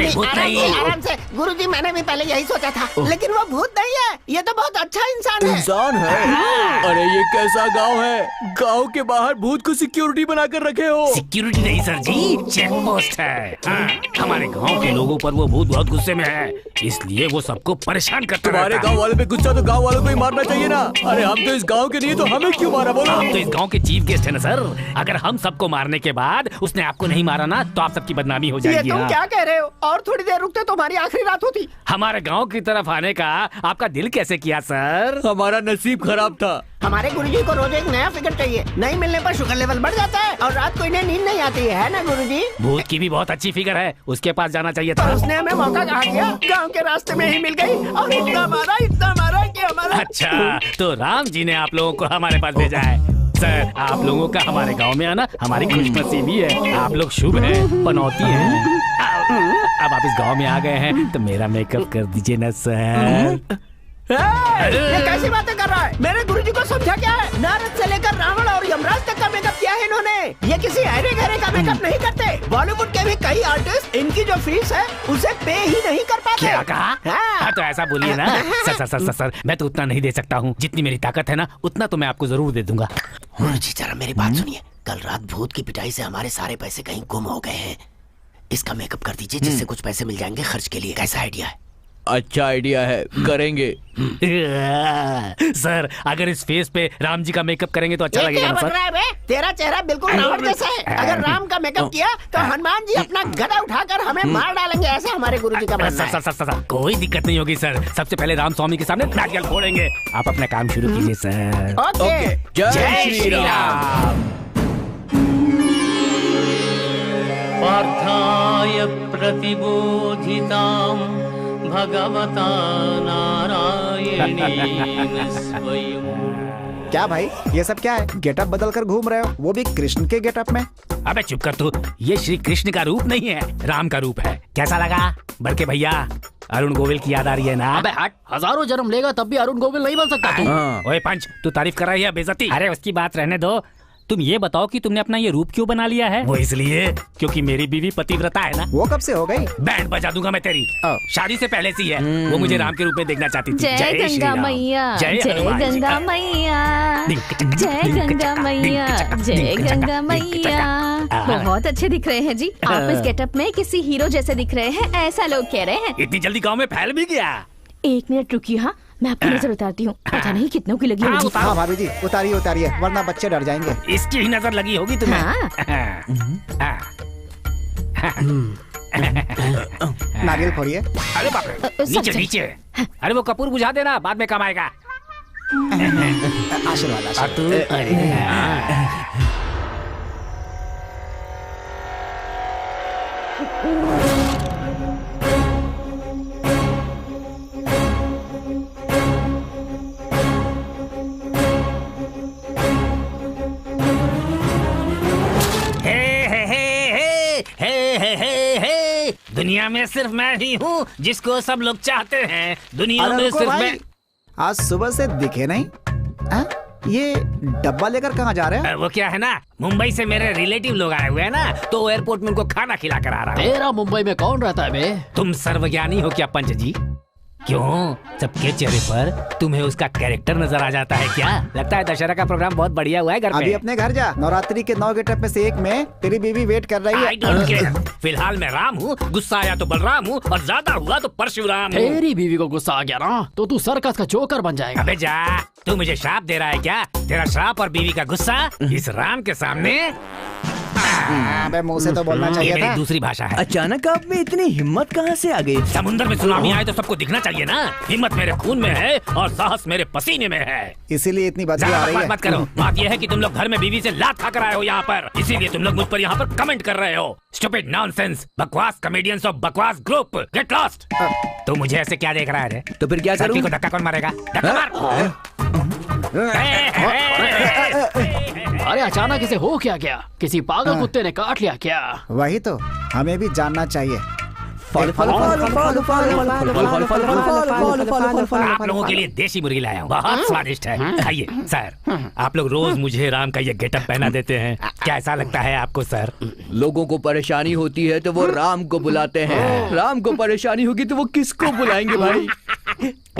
भूत नहीं। आराम से गुरुजी, मैंने भी पहले यही सोचा था, लेकिन वो भूत नहीं है, ये तो बहुत अच्छा इंसान है। इंसान है? अरे ये कैसा गांव है? गांव के बाहर भूत को सिक्योरिटी बनाकर रखे हो? सिक्योरिटी नहीं सर जी, चेक पोस्ट है। हाँ, हमारे गांव के लोगों पर वो भूत बहुत गुस्से में है, इसलिए वो सबको परेशान करता रहता है। तुम्हारे गांव वाले पे गुस्सा तो गांव वालों को ही मारना चाहिए ना। अरे हम तो इस गांव के नहीं, तो हमें क्यों मारा बोलो? हम तो इस गांव के चीफ गेस्ट है ना सर। अगर हम सबको मारने के बाद उसने आपको नहीं मारा ना, तो आप सबकी बदनामी हो जाएगी। ये तुम क्या कह रहे हो? और थोड़ी देर रुकते तो हमारी आखिरी रात होती। हमारे गांव की तरफ आने का आपका दिल कैसे किया सर? हमारा नसीब खराब था। हमारे गुरुजी को रोज एक नया फिगर चाहिए, नहीं मिलने पर शुगर लेवल बढ़ जाता है और रात को इन्हें नींद नहीं आती है ना गुरुजी? भूत की भी बहुत अच्छी फिगर है, उसके पास जाना चाहिए था। उसने हमें मौका कहा दिया, गांव के रास्ते में ही मिल गई और इतना मारा कि हमारा। अच्छा, तो राम जी ने आप लोगों को हमारे पास भेजा है। सर, आप लोगों का हमारे गांव में आना हमारी खुशनसीबी है। आप लोग शुभ हैं, पनौती हैं। अब आप इस गांव में आ गए हैं तो मेरा मेकअप कर दीजिए ना सर। ये कैसी बातें कर रहा है? मेरे गुरुजी को समझा क्या है? नारद से लेकर रावण और यमराज तक का मेकअप किया है इन्होंने। ये किसी अरे गहरे का मेकअप नहीं करते। बॉलीवुड के भी कई आर्टिस्ट इनकी जो फीस है उसे पे ही नहीं कर पाते। क्या कहा? हाँ, तो ऐसा बोलिए ना। सर, मैं तो उतना नहीं दे सकता हूँ। जितनी मेरी ताकत है ना, उतना तो मैं आपको जरूर दे दूंगा। गुरुजी जरा मेरी बात सुनिए। कल रात भूत की पिटाई से हमारे सारे पैसे कहीं गुम हो गए हैं। इसका मेकअप कर दीजिए जिससे कुछ पैसे मिल जाएंगे खर्च के लिए। कैसा आइडिया है? अच्छा आइडिया है, करेंगे। सर अगर इस फेस पे राम जी का मेकअप करेंगे तो अच्छा लगेगा ना सर? तेरा चेहरा बिल्कुल रावण जैसा है। अगर राम का मेकअप किया तो हनुमान जी अपना गदा उठाकर हमें मार डालेंगे, ऐसा हमारे गुरुजी का मानना है। सर कोई दिक्कत नहीं होगी सर। सबसे पहले राम स्वामी के सामने नारियल फोड़ेंगे। आप अपना काम शुरू कीजिए सर। ओके, जय श्री राम। पार्थाय प्रतिबोधितां भगवता नारायणेन स्वयं। क्या भाई ये सब क्या है? गेटअप बदल कर घूम रहे हो, वो भी कृष्ण के गेटअप में। अबे चुप कर तू। ये श्री कृष्ण का रूप नहीं है, राम का रूप है। कैसा लगा बड़के भैया? अरुण गोविल की याद आ रही है ना? अबे हट, हजारों जन्म लेगा तब भी अरुण गोविल नहीं बन सकता तू। ओए पंच, तू तारीफ कर रही है बेइज्जती? अरे उसकी बात रहने दो। तुम ये बताओ कि तुमने अपना ये रूप क्यों बना लिया है? वो इसलिए क्योंकि मेरी बीवी पतिव्रता है ना। वो कब से हो गई? बैंड बजा दूंगा मैं तेरी। शादी से पहले से ही है। वो मुझे राम के रूप में देखना चाहती थी। जय गंगा मैया, जय गंगा मैया, जय गंगा मैया, जय गंगा मैया। बहुत अच्छे दिख रहे हैं जी। आप इस गेटअप में किसी हीरो जैसे दिख रहे हैं, ऐसा लोग कह रहे हैं। इतनी जल्दी गाँव में फैल भी गया? 1 मिनट रुकिए, हाँ मैं आपकी नजर उतारती हूँ। पता नहीं कितनों की लगी होगी। हाँ भाभी जी उतारिए उतारिए, वरना बच्चे डर जाएंगे। इसकी ही नजर लगी होगी तुम्हें। नारियल फोड़िए। अरे बाप रे, नीचे नीचे। अरे वो कपूर बुझा देना, बाद में काम आएगा। आशीर्वाद। दुनिया में सिर्फ मैं ही हूँ जिसको सब लोग चाहते हैं। दुनिया में सिर्फ मैं। आज सुबह से दिखे नहीं। ये डब्बा लेकर कहाँ जा रहे हैं? वो क्या है ना, मुंबई से मेरे रिलेटिव लोग आए हुए हैं ना, तो एयरपोर्ट में उनको खाना खिला कर आ रहा हूँ। तेरा मुंबई में कौन रहता है बे? तुम सर्वज्ञानी हो क्या पंच जी? क्यों, सबके चेहरे पर तुम्हें उसका कैरेक्टर नजर आ जाता है क्या? लगता है दशहरा का प्रोग्राम बहुत बढ़िया हुआ है घर पे। अभी अपने घर जा, नवरात्रि के 9 गेटअप में से एक में तेरी बीवी वेट कर रही है। I don't care। फिलहाल मैं राम हूँ, गुस्सा आया तो बलराम हूँ और ज्यादा हुआ तो परशुराम हूँ। तेरी बीवी को गुस्सा आ गया ना तो तू सर्कस का जोकर बन जाएगा। अबे जा, तू मुझे श्राप दे रहा है क्या? तेरा श्राप और बीवी का गुस्सा इस राम के सामने? मुंह से तो बोलना चाहिए था। दूसरी भाषा है। अचानक आप में इतनी हिम्मत कहाँ से आ गई? समुद्र में सुनामी आए तो सबको दिखना चाहिए ना। हिम्मत मेरे खून में है और साहस मेरे पसीने में है। इसीलिए इतनी बदबू आ रही है। मत करो। बात यह है कि तुम लोग घर में बीवी से लात खाकर आए हो यहाँ पर, इसीलिए तुम लोग मुझ पर यहाँ पर कमेंट कर रहे हो। स्टूपिड नॉनसेंस, बकवास कॉमेडियंस ऑफ बकवास ग्रुप, गेट लॉस्ट। तो मुझे ऐसे क्या देख रहा है? तो फिर क्या करूं? को धक्का कौन मारेगा? धक्का मार। अरे अचानक इसे हो क्या गया? किसी पागल कुत्ते ने काट लिया क्या? वही तो हमें भी जानना चाहिए। आप लोगों के लिए देसी मुर्गी लाया हूँ, बहुत स्वादिष्ट है, खाइए। सर आप लोग रोज मुझे राम का ये गेटअप पहना देते हैं, कैसा लगता है आपको सर? लोगों को परेशानी होती है तो वो राम को बुलाते हैं, राम को परेशानी होगी तो वो किसको बुलाएंगे भाई?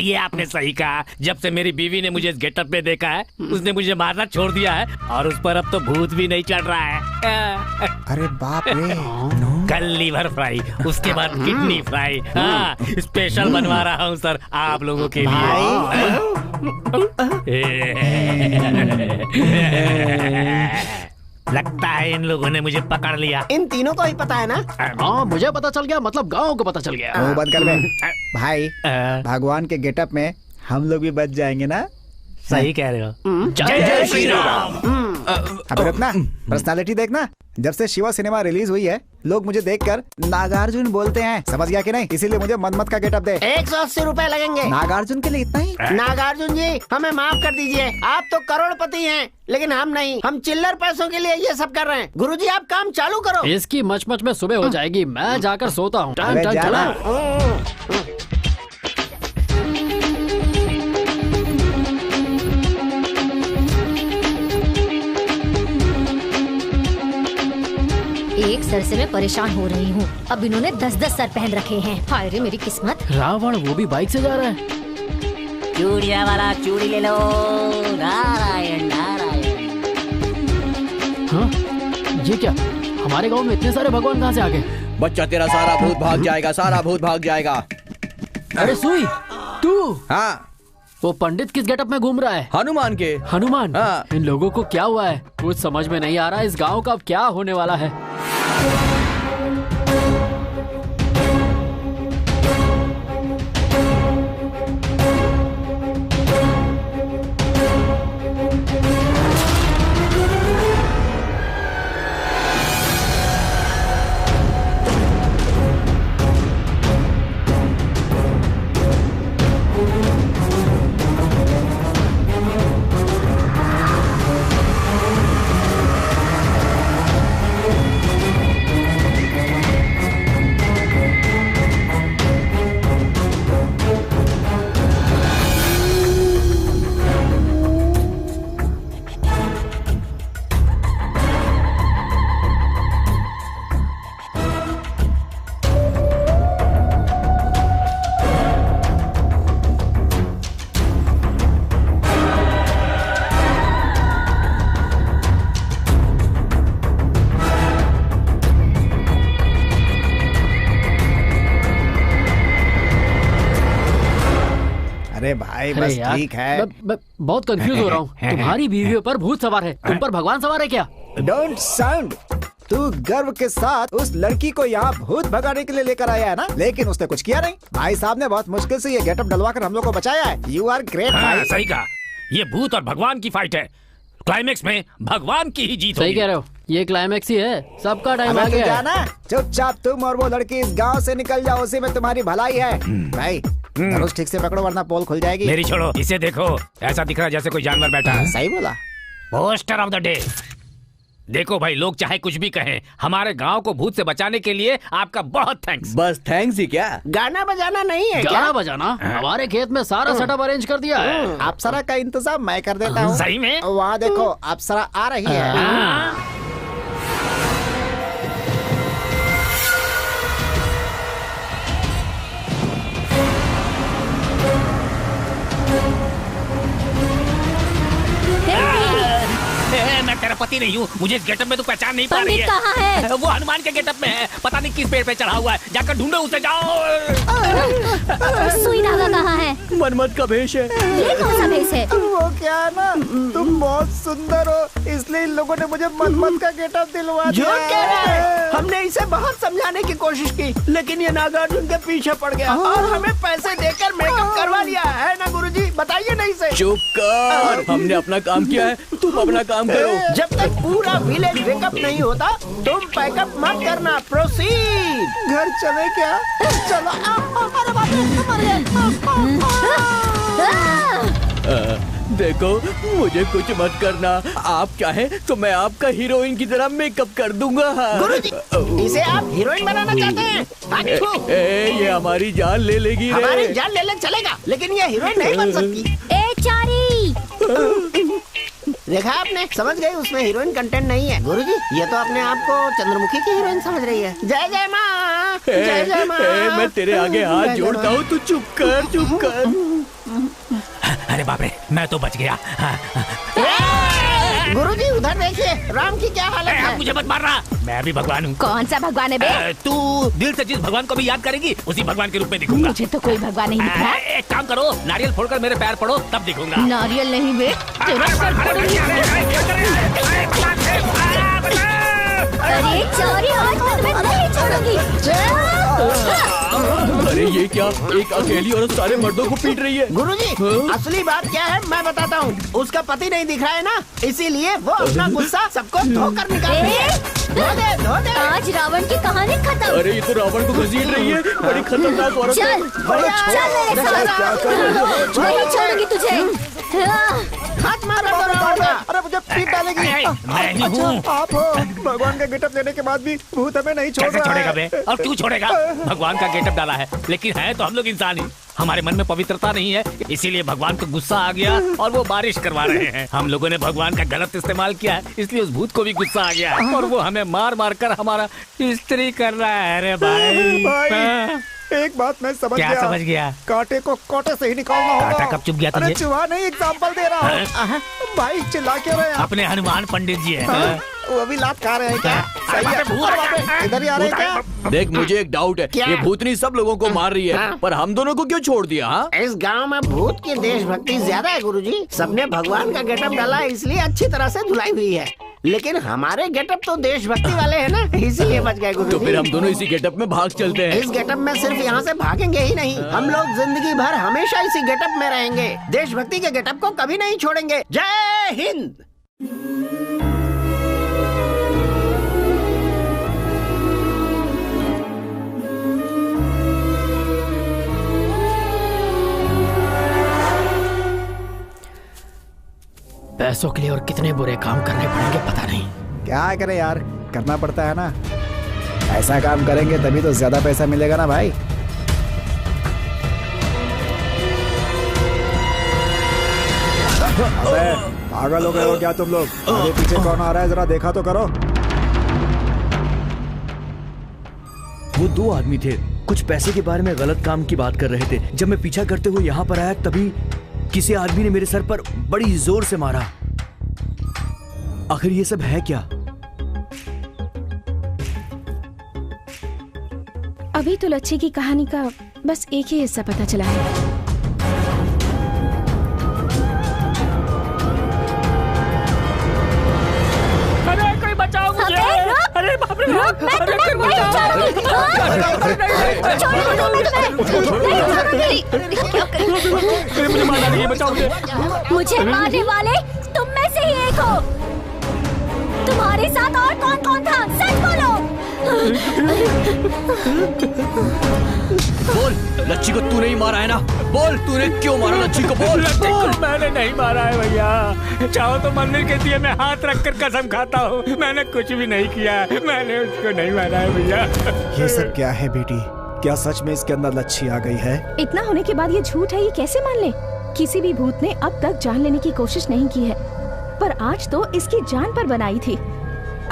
ये आपने सही कहा। जब से मेरी बीवी ने मुझे इस गेटअप में देखा है, उसने मुझे मारना छोड़ दिया है और उस पर अब तो भूत भी नहीं चढ़ रहा है। अरे बाप रे। कल लीवर फ्राई, उसके बाद किडनी फ्राई। हाँ, स्पेशल बनवा रहा हूँ सर आप लोगों के लिए। लगता है इन लोगों ने मुझे पकड़ लिया। इन तीनों को ही पता है ना? हाँ मुझे पता चल गया, मतलब गाँव को पता चल गया। वो बंद कर बे। भाई भगवान के गेटअप में हम लोग भी बच जाएंगे ना? सही कह रहे हो। जय जय श्री राम। अब रत्ना पर्सनालिटी देखना, जब से शिवा सिनेमा रिलीज हुई है लोग मुझे देखकर नागार्जुन बोलते हैं, समझ गया कि नहीं? इसीलिए मुझे मनमत का गेटअप दे। 180 रुपए लगेंगे। नागार्जुन के लिए इतना ही? नागार्जुन जी हमें माफ कर दीजिए, आप तो करोड़पति हैं लेकिन हम नहीं। हम चिल्लर पैसों के लिए ये सब कर रहे हैं। गुरुजी आप काम चालू करो। इसकी मच में सुबह हो जाएगी, मैं जाकर सोता हूँ। टन टन चला। एक सर से मैं परेशान हो रही हूँ, अब इन्होंने 10-10 सर पहन रखे हैं। हाय रे मेरी किस्मत। रावण वो भी बाइक से जा रहा है। चूड़िया वाला चूड़ी ले लो। नारायण नारायण। हाँ ये क्या, हमारे गांव में इतने सारे भगवान कहाँ से आ गए? बच्चा तेरा सारा भूत भाग जाएगा, सारा भूत भाग जाएगा। अरे सुई, तू? हाँ। वो पंडित किस गेटअप में घूम रहा है? हनुमान के। हनुमान? हाँ। इन लोगों को क्या हुआ है? कुछ समझ में नहीं आ रहा इस गांव का अब क्या होने वाला है। अरे भाई बस ठीक है। मैं बहुत कंफ्यूज हो रहा हूँ। तुम्हारी बीवियों पर भूत सवार है, तुम पर भगवान सवार है क्या? Don't sound. तू गर्व के साथ उस लड़की को यहाँ भूत भगाने के लिए लेकर आया है ना, लेकिन उसने कुछ किया नहीं। भाई साहब ने बहुत मुश्किल से ये गेटअप डलवा कर हम लोग को बचाया है। यू आर ग्रेट भाई। सही कहा, ये भूत और भगवान की फाइट है। क्लाइमेक्स में भगवान की ही जीत होगी। सही कह रहे हो, ये क्लाइमेक्स ही है। सबका टाइम आ गया है। चुपचाप तुम और वो लड़की इस गांव से निकल जाओ, उसी में तुम्हारी भलाई है। भाई धनुष ठीक से पकड़ो वरना पोल खुल जाएगी। मेरी छोड़ो, इसे देखो, ऐसा दिख रहा है जैसे कोई जानवर बैठा है। सही बोला। Poster of the day. देखो भाई, लोग चाहे कुछ भी कहें, हमारे गांव को भूत से बचाने के लिए आपका बहुत थैंक्स। बस थैंक्स ही क्या? गाना बजाना नहीं है क्या? गाना बजाना? हमारे खेत में सारा सेटअप अरेंज कर दिया है। अप्सरा का इंतजाम मैं कर देता हूँ। सही में? वहाँ देखो अप्सरा आ रही है। मैं तेरा पति नहीं हूँ, मुझे इस गेटअप में तो पहचान नहीं पा रही है। पंडित कहाँ है? वो हनुमान के गेटअप में है, पता नहीं किस पेड़ पे चढ़ा हुआ है। जाकर ढूंढो उसे, जाओ। सुई धागा कहाँ है? मनमत का भेष है। ये कौन सा भेष है? वो क्या है ना, तुम बहुत सुंदर हो, इसलिए इन लोगों ने मुझे मनमत का गेटअप दिलवा दिया। झूठ कह रहा है। हमने इसे बहुत समझाने की कोशिश की, लेकिन ये नागार्जुन के पीछे पड़ गया और हमें पैसे देकर मेकअप करवा लिया है ना गुरुजी? बताइए नहीं से। चुप कर, हमने अपना काम किया है, तुम अपना काम करो। जब तक पूरा विलेज वेकअप नहीं होता तुम पैकअप मत करना। प्रोसीड। घर चले क्या? चलो। अरे बाप रे, मर गए। देखो, मुझे कुछ मत करना। आप चाहे तो मैं आपका हीरोइन की तरह मेकअप कर दूंगा। गुरुजी, इसे आप हीरोइन बनाना चाहते हैं? ये हमारी जान ले लेगी। हमारी जान ले ले चलेगा, लेकिन ये हीरोइन नहीं बन सकती। ए चारी, देखा आपने, समझ गई उसमें हीरोइन कंटेंट नहीं है। गुरुजी, ये तो अपने आप को चंद्रमुखी की हीरोइन समझ रही है। जय जय माँ, जय जय माँ। मैं तेरे आगे हाथ जोड़ता हूँ, तू चुप कर, चुप कर। अरे बाप रे, मैं तो बच गया। गुरुजी उधर देखिए, राम की क्या हालत है। मुझे मत मारना, मैं भी भगवान हूँ। कौन सा भगवान है बे? तू दिल से जिस भगवान को भी याद करेगी उसी भगवान के रूप में दिखूंगा। मुझे तो कोई भगवान नहीं दिख रहा। एक काम करो, नारियल फोड़कर मेरे पैर पड़ो, तब दिखूंगा। नारियल नहीं बे, तेरा सर फोड़ूंगी। अरे चारी, आज तक मैं नहीं छोड़ूंगी। अरे ये क्या, एक अकेली औरत सारे मर्दों को पीट रही है। गुरुजी, असली बात क्या है मैं बताता हूँ। उसका पति नहीं दिख रहा है ना, इसीलिए वो अपना गुस्सा सबको धोकर निकाल रही है। धो दे, धो दे। आज रावण की कहानी खत्म। अरे ये तो रावण को घसीट रही है, बड़ी खतरनाक औरत है। चल, चल मेरे साथ। नहीं छोड़ूंगी तुझे। हाथ मारो तो रावण का। अरे मुझे पीट डालेगी। मैं ही हूँ। आप हो। भगवान का गेटअप देने के बाद भी भूत हमें नहीं छोड़ कैसे रहा छोड़ेगा है। बे? और क्यों छोड़ेगा? भगवान का गेटअप डाला है, लेकिन है तो हम लोग इंसान ही। हमारे मन में पवित्रता नहीं है, इसीलिए भगवान को गुस्सा आ गया और वो बारिश करवा रहे हैं। हम लोगों ने भगवान का गलत इस्तेमाल किया है, इसलिए उस भूत को भी गुस्सा आ गया और वो हमें मार मार कर हमारा इस्त्री कर रहा है। अरे भाई, एक बात मैं समझ क्या गया। समझ गया? कांटे को कांटे से ही निकालना होगा। कांटा कब चुभ गया तुझे? अरे चुहा नहीं, एग्जाम्पल दे रहा हूँ। भाई चिल्ला क्यों रहे हैं आप? अपने हनुमान पंडित जी है। वो अभी लात खा रहे हैं क्या? सही है, इधर ही आ रहे हैं क्या? देख मुझे एक डाउट है, क्या? ये भूतनी सब लोगों को मार रही है, हाँ। पर हम दोनों को क्यों छोड़ दिया? हाँ? इस गांव में भूत की देशभक्ति ज्यादा है गुरुजी। सबने भगवान का गेटअप डाला है, इसलिए अच्छी तरह से धुलाई हुई है। लेकिन हमारे गेटअप तो देशभक्ति वाले हैं ना, इसीलिए बच गए गुरुजी। तो फिर हम दोनों इसी गेटअप में भाग चलते हैं। इस गेटअप में सिर्फ यहाँ से भागेंगे ही नहीं, हम लोग जिंदगी भर हमेशा इसी गेटअप में रहेंगे। देशभक्ति के गेटअप को कभी नहीं छोड़ेंगे। जय हिंद। पैसों के लिए और कितने बुरे काम करने पड़ेंगे पता नहीं। क्या करें यार, करना पड़ता है ना। ऐसा काम करेंगे तभी तो ज्यादा पैसा मिलेगा ना भाई। अबे पागल हो गए हो क्या तुम लोग? आगे पीछे कौन आ रहा है, जरा देखा तो करो। वो दो आदमी थे, कुछ पैसे के बारे में गलत काम की बात कर रहे थे। जब मैं पीछा करते हुए यहाँ पर आया तभी किसी आदमी ने मेरे सर पर बड़ी जोर से मारा। आखिर ये सब है क्या? अभी तो लच्छी की कहानी का बस एक ही हिस्सा पता चला है। अरे कोई बचाओ मुझे! अरे बाप रे! मैं तुम्हें नहीं छोड़ूंगी। मुझे मार डालिए, बचाओ मुझे! मुझे मारने वाले तुम में से ही एक हो। तुम्हारे साथ और कौन कौन था, सच बोलो। बोल, लच्छी को तूने ही मारा है ना? बोल, तूने क्यों मारा लच्छी को? बोल, बोल। मैंने नहीं मारा है भैया। चाहो तो मंदिर के दिए में हाथ रखकर कसम खाता हूँ, मैंने कुछ भी नहीं किया। मैंने उसको नहीं मारा है भैया। ये सब क्या है बेटी? क्या सच में इसके अंदर लच्छी आ गई है? इतना होने के बाद ये झूठ है, ये कैसे मान ले? किसी भी भूत ने अब तक जान लेने की कोशिश नहीं की है, पर आज तो इसकी जान पर बनाई थी।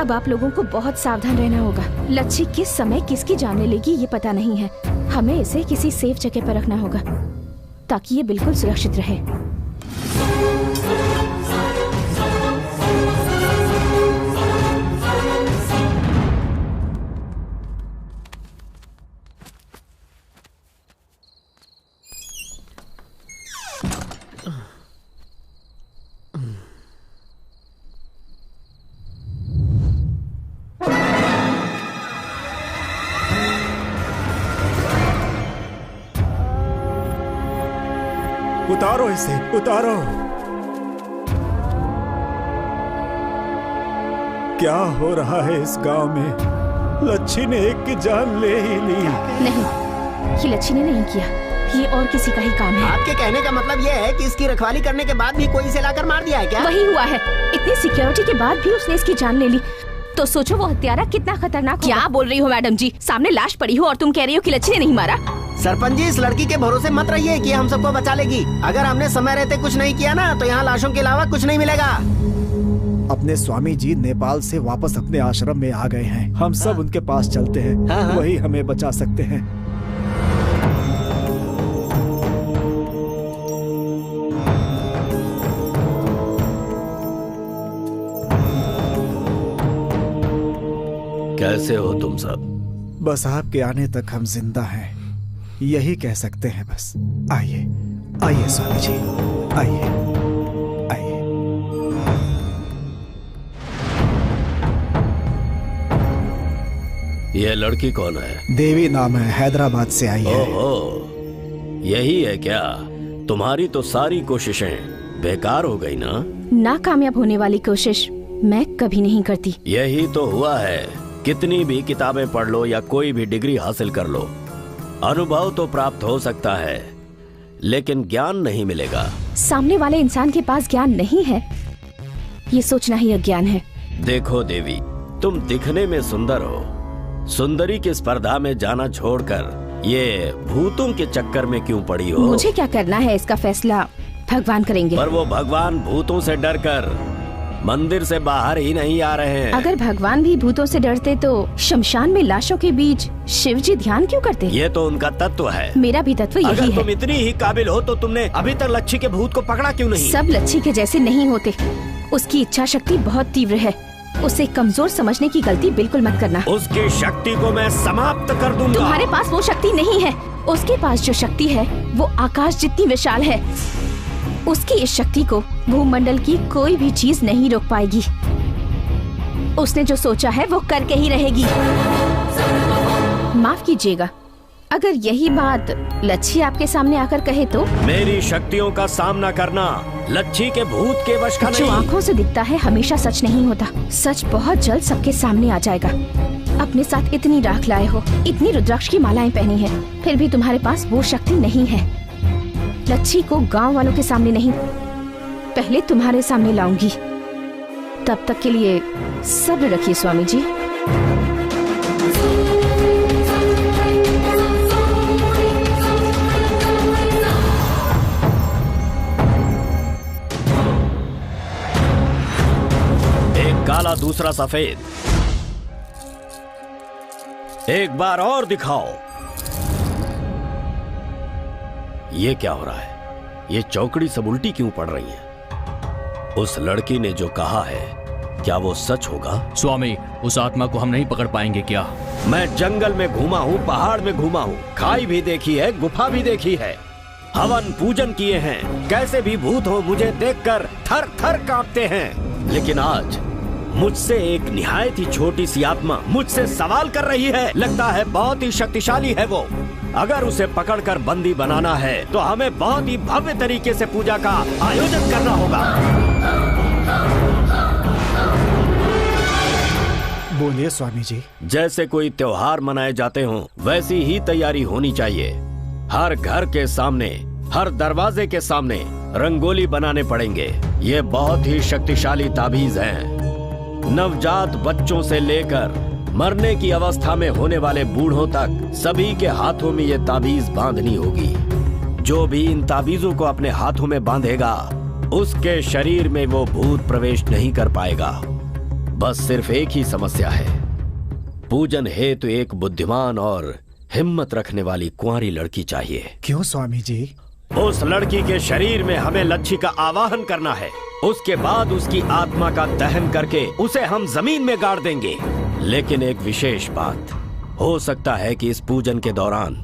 अब आप लोगों को बहुत सावधान रहना होगा। लच्छी किस समय किसकी जान ले लेगी ये पता नहीं है। हमें इसे किसी सेफ जगह पर रखना होगा ताकि ये बिल्कुल सुरक्षित रहे। उतारो इसे, उतारो। क्या हो रहा है इस गांव में? लच्छी ने एक की जान ले ही ली। नहीं, ये लच्छी ने नहीं किया, ये और किसी का ही काम है। आपके कहने का मतलब ये है कि इसकी रखवाली करने के बाद भी कोई इसे लाकर मार दिया है क्या? वही हुआ है। इतनी सिक्योरिटी के बाद भी उसने इसकी जान ले ली, तो सोचो वो हत्यारा कितना खतरनाक होगा। क्या बोल रही हो मैडम जी? सामने लाश पड़ी हो और तुम कह रही हो कि लच्छी ने नहीं मारा? सरपंच जी, इस लड़की के भरोसे मत रहिए कि हम सबको बचा लेगी। अगर हमने समय रहते कुछ नहीं किया ना, तो यहाँ लाशों के अलावा कुछ नहीं मिलेगा। अपने स्वामी जी नेपाल से वापस अपने आश्रम में आ गए हैं। हम सब उनके पास चलते हैं, वही हमें बचा सकते हैं। कैसे हो तुम सब? बस आपके आने तक हम जिंदा हैं, यही कह सकते हैं बस। आइए, आइए स्वामी जी, आइए, आइए। ये लड़की कौन है? देवी नाम है, हैदराबाद से आई है। ओहो, यही है क्या? तुम्हारी तो सारी कोशिशें बेकार हो गई ना? नाकामयाब होने वाली कोशिश मैं कभी नहीं करती। यही तो हुआ है। कितनी भी किताबें पढ़ लो या कोई भी डिग्री हासिल कर लो, अनुभव तो प्राप्त हो सकता है, लेकिन ज्ञान नहीं मिलेगा। सामने वाले इंसान के पास ज्ञान नहीं है, ये सोचना ही अज्ञान है। देखो देवी, तुम दिखने में सुंदर हो, सुंदरी की स्पर्धा में जाना छोड़कर ये भूतों के चक्कर में क्यों पड़ी हो? मुझे क्या करना है इसका फैसला भगवान करेंगे। पर वो भगवान भूतों से डरकर मंदिर से बाहर ही नहीं आ रहे हैं। अगर भगवान भी भूतों से डरते तो शमशान में लाशों के बीच शिव जी ध्यान क्यों करते? ये तो उनका तत्व है। मेरा भी तत्व यही अगर है। तुम इतनी ही काबिल हो तो तुमने अभी तक लच्छी के भूत को पकड़ा क्यों नहीं? सब लच्छी के जैसे नहीं होते। उसकी इच्छा शक्ति बहुत तीव्र है। उसे कमजोर समझने की गलती बिल्कुल मत करना। उसकी शक्ति को मैं समाप्त कर दूंगा। तुम्हारे पास वो शक्ति नहीं है। उसके पास जो शक्ति है वो आकाश जितनी विशाल है। उसकी इस शक्ति को भूमंडल की कोई भी चीज नहीं रोक पाएगी। उसने जो सोचा है वो करके ही रहेगी। माफ कीजिएगा, अगर यही बात लच्छी आपके सामने आकर कहे तो? मेरी शक्तियों का सामना करना लच्छी के भूत के वश का नहीं। जो आँखों से दिखता है हमेशा सच नहीं होता। सच बहुत जल्द सबके सामने आ जाएगा। अपने साथ इतनी राख लाए हो, इतनी रुद्राक्ष की मालाएं पहनी है, फिर भी तुम्हारे पास वो शक्ति नहीं है। लच्छी को गांव वालों के सामने नहीं, पहले तुम्हारे सामने लाऊंगी। तब तक के लिए सब्र रखिए स्वामी जी। एक काला दूसरा सफेद। एक बार और दिखाओ। ये क्या हो रहा है? ये चौकड़ी सब उल्टी क्यों पड़ रही है? उस लड़की ने जो कहा है क्या वो सच होगा? स्वामी, उस आत्मा को हम नहीं पकड़ पाएंगे क्या? मैं जंगल में घूमा हूँ, पहाड़ में घूमा हूँ, खाई भी देखी है, गुफा भी देखी है, हवन पूजन किए हैं। कैसे भी भूत हो मुझे देखकर थर थर कांपते हैं। लेकिन आज मुझसे एक निहायत ही छोटी सी आत्मा मुझसे सवाल कर रही है। लगता है बहुत ही शक्तिशाली है वो। अगर उसे पकड़कर बंदी बनाना है तो हमें बहुत ही भव्य तरीके से पूजा का आयोजन करना होगा। बोलिए स्वामी जी। जैसे कोई त्योहार मनाए जाते हों वैसी ही तैयारी होनी चाहिए। हर घर के सामने, हर दरवाजे के सामने रंगोली बनाने पड़ेंगे। ये बहुत ही शक्तिशाली ताबीज हैं। नवजात बच्चों से लेकर मरने की अवस्था में होने वाले बूढ़ों तक सभी के हाथों में ये ताबीज बांधनी होगी। जो भी इन ताबीजों को अपने हाथों में बांधेगा उसके शरीर में वो भूत प्रवेश नहीं कर पाएगा। बस सिर्फ एक ही समस्या है, पूजन हेतु एक बुद्धिमान और हिम्मत रखने वाली कुंवारी लड़की चाहिए। क्यों स्वामी जी? उस लड़की के शरीर में हमें लच्छी का आवाहन करना है। उसके बाद उसकी आत्मा का दहन करके उसे हम जमीन में गाड़ देंगे। लेकिन एक विशेष बात, हो सकता है कि इस पूजन के दौरान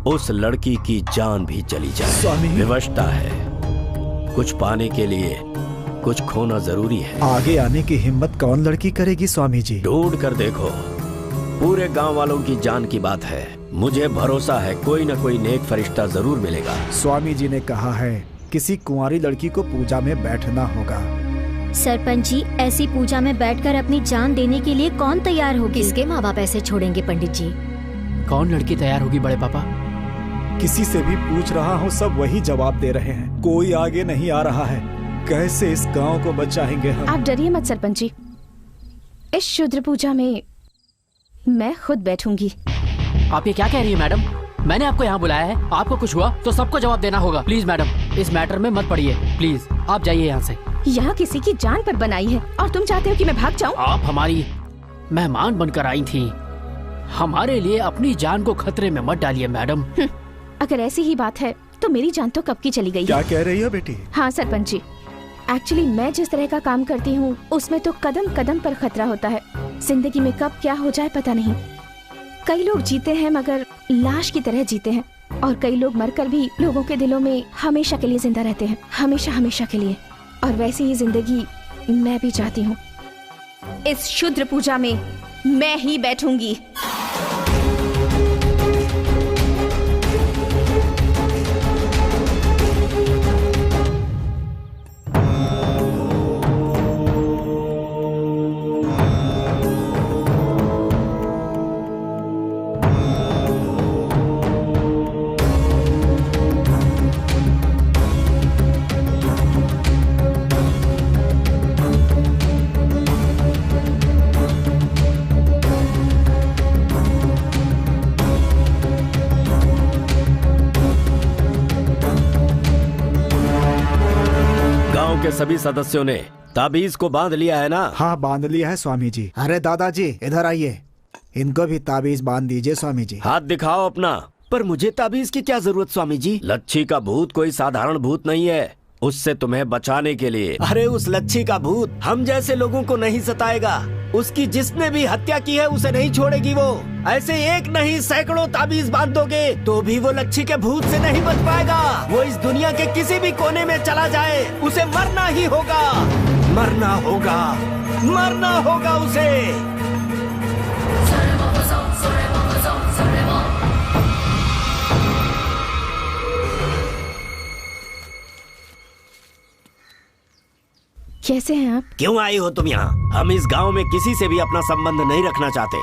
उस लड़की की जान भी चली जाए। स्वामी, विवशता है, कुछ पाने के लिए कुछ खोना जरूरी है। आगे आने की हिम्मत कौन लड़की करेगी स्वामी जी? ढूंढ कर देखो, पूरे गांव वालों की जान की बात है। मुझे भरोसा है कोई न कोई नेक फरिश्ता जरूर मिलेगा। स्वामी जी ने कहा है किसी कुंवारी लड़की को पूजा में बैठना होगा। सरपंच जी, ऐसी पूजा में बैठकर अपनी जान देने के लिए कौन तैयार होगी? किसके माँ बाप ऐसे छोड़ेंगे पंडित जी? कौन लड़की तैयार होगी बड़े पापा? किसी से भी पूछ रहा हूँ, सब वही जवाब दे रहे हैं। कोई आगे नहीं आ रहा है। कैसे इस गांव को बचाएंगे हम? आप डरिए मत सरपंच जी, इस शुद्र पूजा में मैं खुद बैठूंगी। आप ये क्या कह रही है मैडम? मैंने आपको यहाँ बुलाया है, आपको कुछ हुआ तो सबको जवाब देना होगा। प्लीज मैडम, इस मैटर में मत पड़िए। प्लीज आप जाइए यहाँ से। यहाँ किसी की जान पर बनाई है और तुम चाहते हो कि मैं भाग जाऊँ? आप हमारी मेहमान बनकर आई थी, हमारे लिए अपनी जान को खतरे में मत डालिए मैडम। अगर ऐसी ही बात है तो मेरी जान तो कब की चली गई। क्या कह रही हो बेटी? हाँ सरपंच जी, एक्चुअली मैं जिस तरह का काम करती हूँ उसमें तो कदम कदम पर खतरा होता है। जिंदगी में कब क्या हो जाए पता नहीं। कई लोग जीते हैं मगर लाश की तरह जीते हैं, और कई लोग मरकर भी लोगों के दिलों में हमेशा के लिए जिंदा रहते हैं, हमेशा हमेशा के लिए। और वैसी ही जिंदगी मैं भी चाहती हूँ। इस शुद्र पूजा में मैं ही बैठूंगी। के सभी सदस्यों ने ताबीज को बांध लिया है ना? हाँ बांध लिया है स्वामी जी। अरे दादाजी इधर आइए, इनको भी ताबीज बांध दीजिए स्वामी जी। हाथ दिखाओ अपना। पर मुझे ताबीज की क्या जरूरत स्वामी जी? लच्छी का भूत कोई साधारण भूत नहीं है, उससे तुम्हें बचाने के लिए। अरे उस लच्छी का भूत हम जैसे लोगों को नहीं सताएगा। उसकी जिसने भी हत्या की है उसे नहीं छोड़ेगी वो। ऐसे एक नहीं सैकड़ों ताबीज बांध दोगे तो भी वो लच्छी के भूत से नहीं बच पाएगा। वो इस दुनिया के किसी भी कोने में चला जाए उसे मरना ही होगा, मरना होगा, मरना होगा उसे। कैसे हैं आप? क्यों आई हो तुम यहाँ? हम इस गांव में किसी से भी अपना संबंध नहीं रखना चाहते।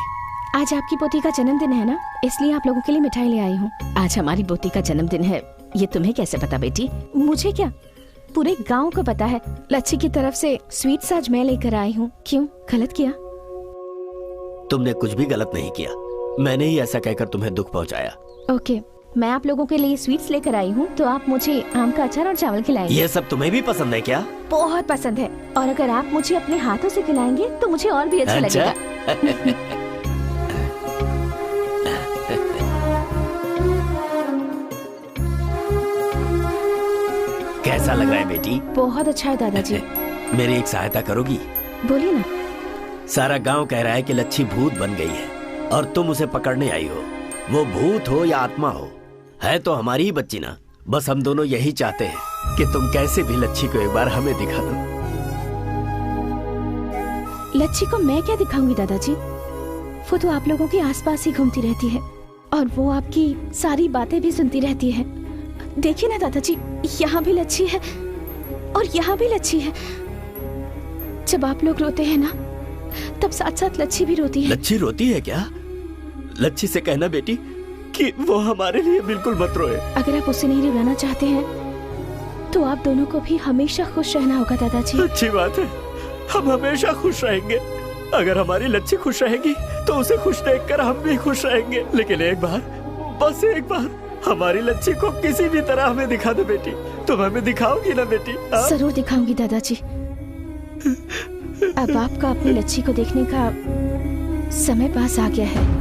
आज आपकी पोती का जन्मदिन है ना, इसलिए आप लोगों के लिए मिठाई ले आई हूँ। आज हमारी पोती का जन्मदिन है, ये तुम्हें कैसे पता बेटी? मुझे क्या, पूरे गांव को पता है। लच्छी की तरफ से स्वीट्स आज मैं लेकर आई हूँ। क्यों, गलत किया? तुमने कुछ भी गलत नहीं किया, मैंने ही ऐसा कहकर तुम्हें दुख पहुँचाया। ओके, मैं आप लोगों के लिए स्वीट्स लेकर आई हूँ, तो आप मुझे आम का अचार और चावल खिलाएंगे। ये सब तुम्हें भी पसंद है क्या? बहुत पसंद है, और अगर आप मुझे अपने हाथों से खिलाएंगे तो मुझे और भी अच्छा लगेगा। कैसा लग रहा है बेटी? बहुत अच्छा है दादाजी। मेरी एक सहायता करोगी? बोलिए ना। सारा गांव कह रहा है कि लच्छी भूत बन गई है और तुम उसे पकड़ने आई हो। वो भूत हो या आत्मा हो, है तो हमारी ही बच्ची ना। बस हम दोनों यही चाहते हैं कि तुम कैसे भी लच्छी को एक बार हमें दिखा दो। लच्छी को मैं क्या दिखाऊंगी दादाजी? वो तो आप लोगों के आसपास ही घूमती रहती है और वो आपकी सारी बातें भी सुनती रहती है। देखिए ना दादाजी, यहाँ भी लच्छी है और यहाँ भी लच्छी है। जब आप लोग रोते हैं ना, तब साथ साथ लच्छी भी रोती है। लच्छी रोती है क्या? लच्छी से कहना बेटी कि वो हमारे लिए बिल्कुल मत रोए। अगर आप उसे नहीं रुलाना चाहते हैं तो आप दोनों को भी हमेशा खुश रहना होगा दादाजी। अच्छी बात है, हम हमेशा खुश रहेंगे। अगर हमारी लच्छी खुश रहेगी तो उसे खुश देखकर हम भी खुश रहेंगे। लेकिन एक बार, बस एक बार हमारी लच्छी को किसी भी तरह हमें दिखा दो बेटी। तुम हमें दिखाओगी ना बेटी? जरूर दिखाऊंगी दादाजी। अब आपका अपनी लच्छी को देखने का समय पास आ गया है।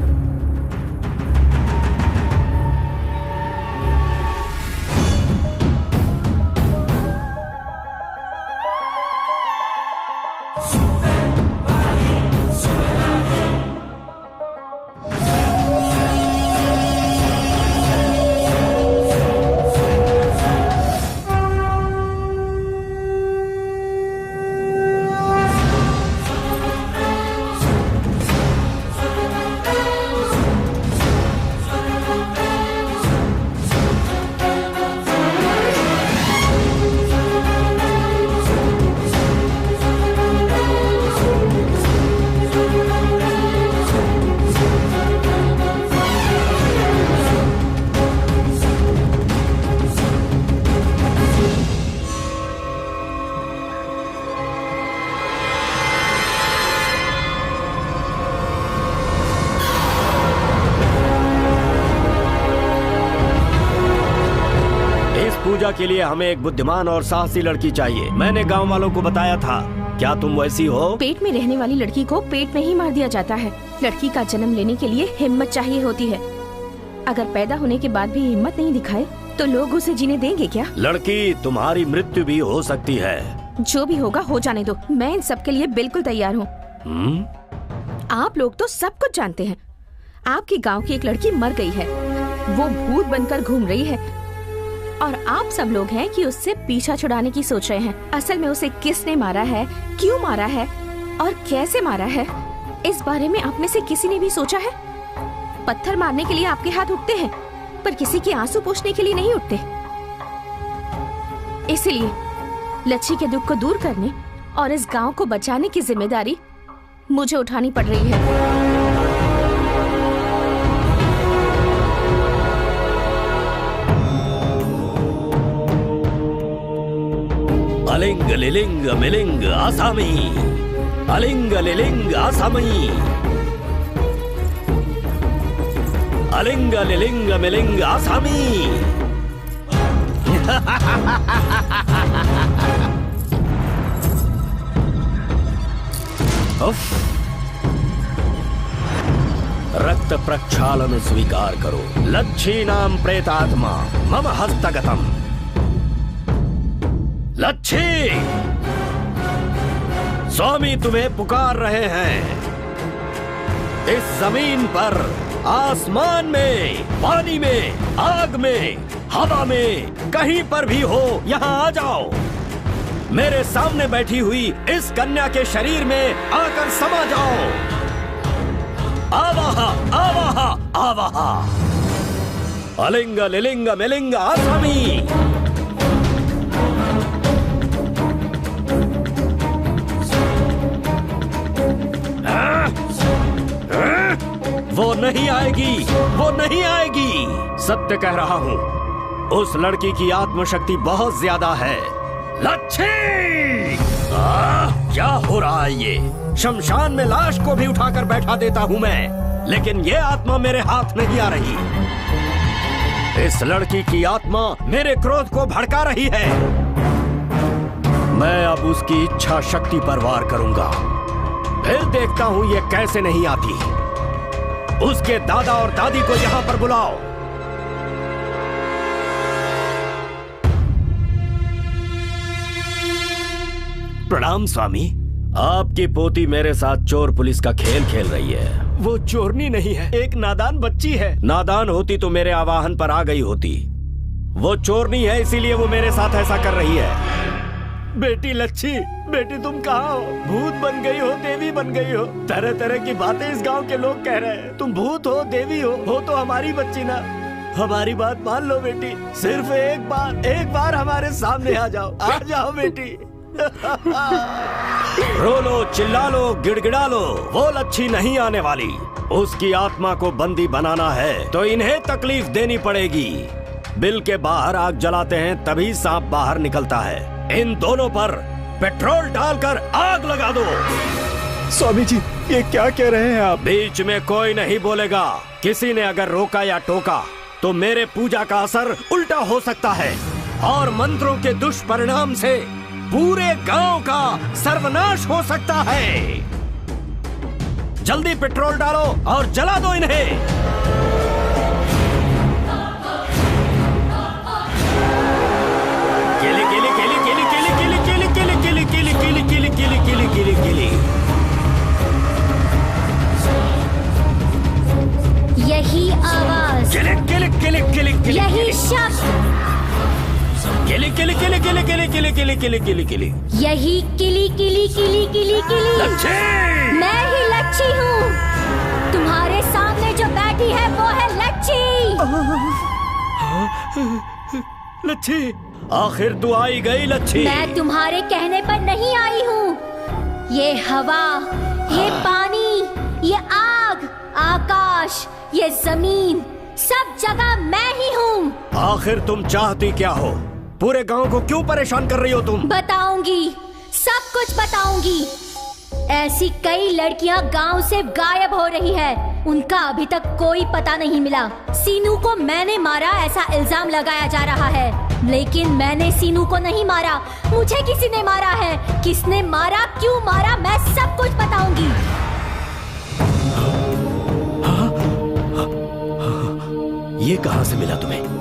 पूजा के लिए हमें एक बुद्धिमान और साहसी लड़की चाहिए। मैंने गांव वालों को बताया था, क्या तुम वैसी हो? पेट में रहने वाली लड़की को पेट में ही मार दिया जाता है। लड़की का जन्म लेने के लिए हिम्मत चाहिए होती है। अगर पैदा होने के बाद भी हिम्मत नहीं दिखाए तो लोग उसे जीने देंगे क्या? लड़की, तुम्हारी मृत्यु भी हो सकती है। जो भी होगा हो जाने दो, मैं इन सब के लिए बिल्कुल तैयार हूँ। आप लोग तो सब कुछ जानते हैं। आपके गाँव की एक लड़की मर गई है, वो भूत बनकर घूम रही है और आप सब लोग हैं कि उससे पीछा छुड़ाने की सोच रहे हैं। असल में उसे किसने मारा है, क्यों मारा है और कैसे मारा है, इस बारे में आप में से किसी ने भी सोचा है? पत्थर मारने के लिए आपके हाथ उठते हैं, पर किसी के आंसू पोंछने के लिए नहीं उठते। इसलिए लच्छी के दुख को दूर करने और इस गांव को बचाने की जिम्मेदारी मुझे उठानी पड़ रही है। अलिंग लिलिंग मिलिंग आसामी, अलिंग लिलिंग आसामी, अलिंग लिलिंग मिलिंग आसामी। रक्त प्रक्षालन स्वीकार करो। लच्छी नाम प्रेतात्मा मम हस्तगतम। लच्छी, स्वामी तुम्हें पुकार रहे हैं। इस जमीन पर, आसमान में, पानी में, आग में, हवा में, कहीं पर भी हो, यहाँ आ जाओ। मेरे सामने बैठी हुई इस कन्या के शरीर में आकर समा जाओ। आवाहा आवाहा आवाहा। अलिंग लिलिंग मिलिंग आसामी। वो नहीं आएगी, वो नहीं आएगी। सत्य कह रहा हूँ, उस लड़की की आत्मशक्ति बहुत ज्यादा है। लच्छी! क्या हो रहा है ये? शमशान में लाश को भी उठाकर बैठा देता हूँ मैं, लेकिन ये आत्मा मेरे हाथ नहीं आ रही। इस लड़की की आत्मा मेरे क्रोध को भड़का रही है। मैं अब उसकी इच्छा शक्ति पर वार करूंगा, फिर देखता हूँ ये कैसे नहीं आती। उसके दादा और दादी को यहाँ पर बुलाओ। प्रणाम स्वामी। आपकी पोती मेरे साथ चोर पुलिस का खेल खेल रही है। वो चोरनी नहीं है, एक नादान बच्ची है। नादान होती तो मेरे आवाहन पर आ गई होती। वो चोरनी है, इसीलिए वो मेरे साथ ऐसा कर रही है। बेटी लच्छी, बेटी तुम कहाँ हो? भूत बन गई हो, देवी बन गई हो? तरह तरह की बातें इस गांव के लोग कह रहे हैं। तुम भूत हो, देवी हो तो हमारी बच्ची ना। हमारी बात मान लो बेटी, सिर्फ एक बार हमारे सामने आ जाओ बेटी। रो लो, चिल्ला लो, गिड़गिड़ा लो, वो लच्छी नहीं आने वाली। उसकी आत्मा को बंदी बनाना है तो इन्हें तकलीफ देनी पड़ेगी। बिल के बाहर आग जलाते हैं तभी सांप बाहर निकलता है। इन दोनों पर पेट्रोल डालकर आग लगा दो। स्वामी जी, ये क्या कह रहे हैं आप? बीच में कोई नहीं बोलेगा। किसी ने अगर रोका या टोका तो मेरे पूजा का असर उल्टा हो सकता है और मंत्रों के दुष्परिणाम से पूरे गांव का सर्वनाश हो सकता है। जल्दी पेट्रोल डालो और जला दो इन्हें। केली केली केली केली केली केली केली केली केली केली केली केली केली केली केली। यही आवाज, केली केली केली केली केली, यही शब्द, केली केली केली केली केली केली केली केली केली केली, यही किली किली किली किली किली। लच्छी! मैं ही लच्छी हूँ। तुम्हारे सामने जो बैठी है वो है लच्छी। लच्छी, आखिर तू आई गई लच्छी। मैं तुम्हारे कहने पर नहीं आई हूँ। ये हवा, ये पानी, ये आग, आकाश, ये जमीन, सब जगह मैं ही हूँ। आखिर तुम चाहती क्या हो? पूरे गांव को क्यों परेशान कर रही हो तुम? बताऊंगी, सब कुछ बताऊंगी। ऐसी कई लड़कियां गांव से गायब हो रही है, उनका अभी तक कोई पता नहीं मिला। सीनू को मैंने मारा ऐसा इल्जाम लगाया जा रहा है, लेकिन मैंने सीनू को नहीं मारा, मुझे किसी ने मारा है। किसने मारा, क्यों मारा, मैं सब कुछ बताऊंगी। ये कहाँ से मिला तुम्हें?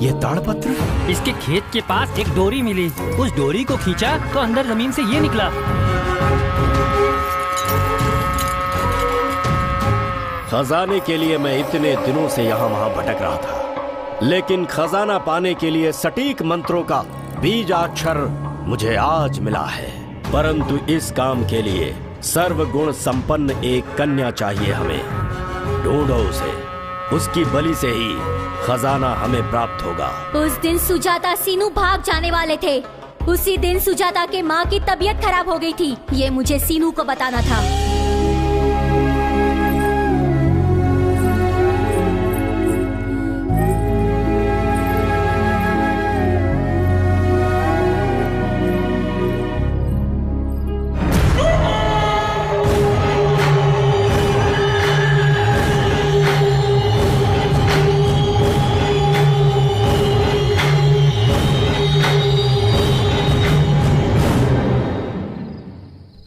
ये ताड़पत्र? इसके खेत के पास एक डोरी मिली, उस डोरी को खींचा तो अंदर जमीन से ये निकला। खजाने के लिए मैं इतने दिनों से यहाँ वहाँ भटक रहा था, लेकिन खजाना पाने के लिए सटीक मंत्रों का बीजाक्षर मुझे आज मिला है। परंतु इस काम के लिए सर्वगुण संपन्न एक कन्या चाहिए हमें। ढूंढो उसे, उसकी बलि से ही खजाना हमें प्राप्त होगा। उस दिन सुजाता सीनू भाग जाने वाले थे। उसी दिन सुजाता के माँ की तबीयत खराब हो गई थी। ये मुझे सीनू को बताना था।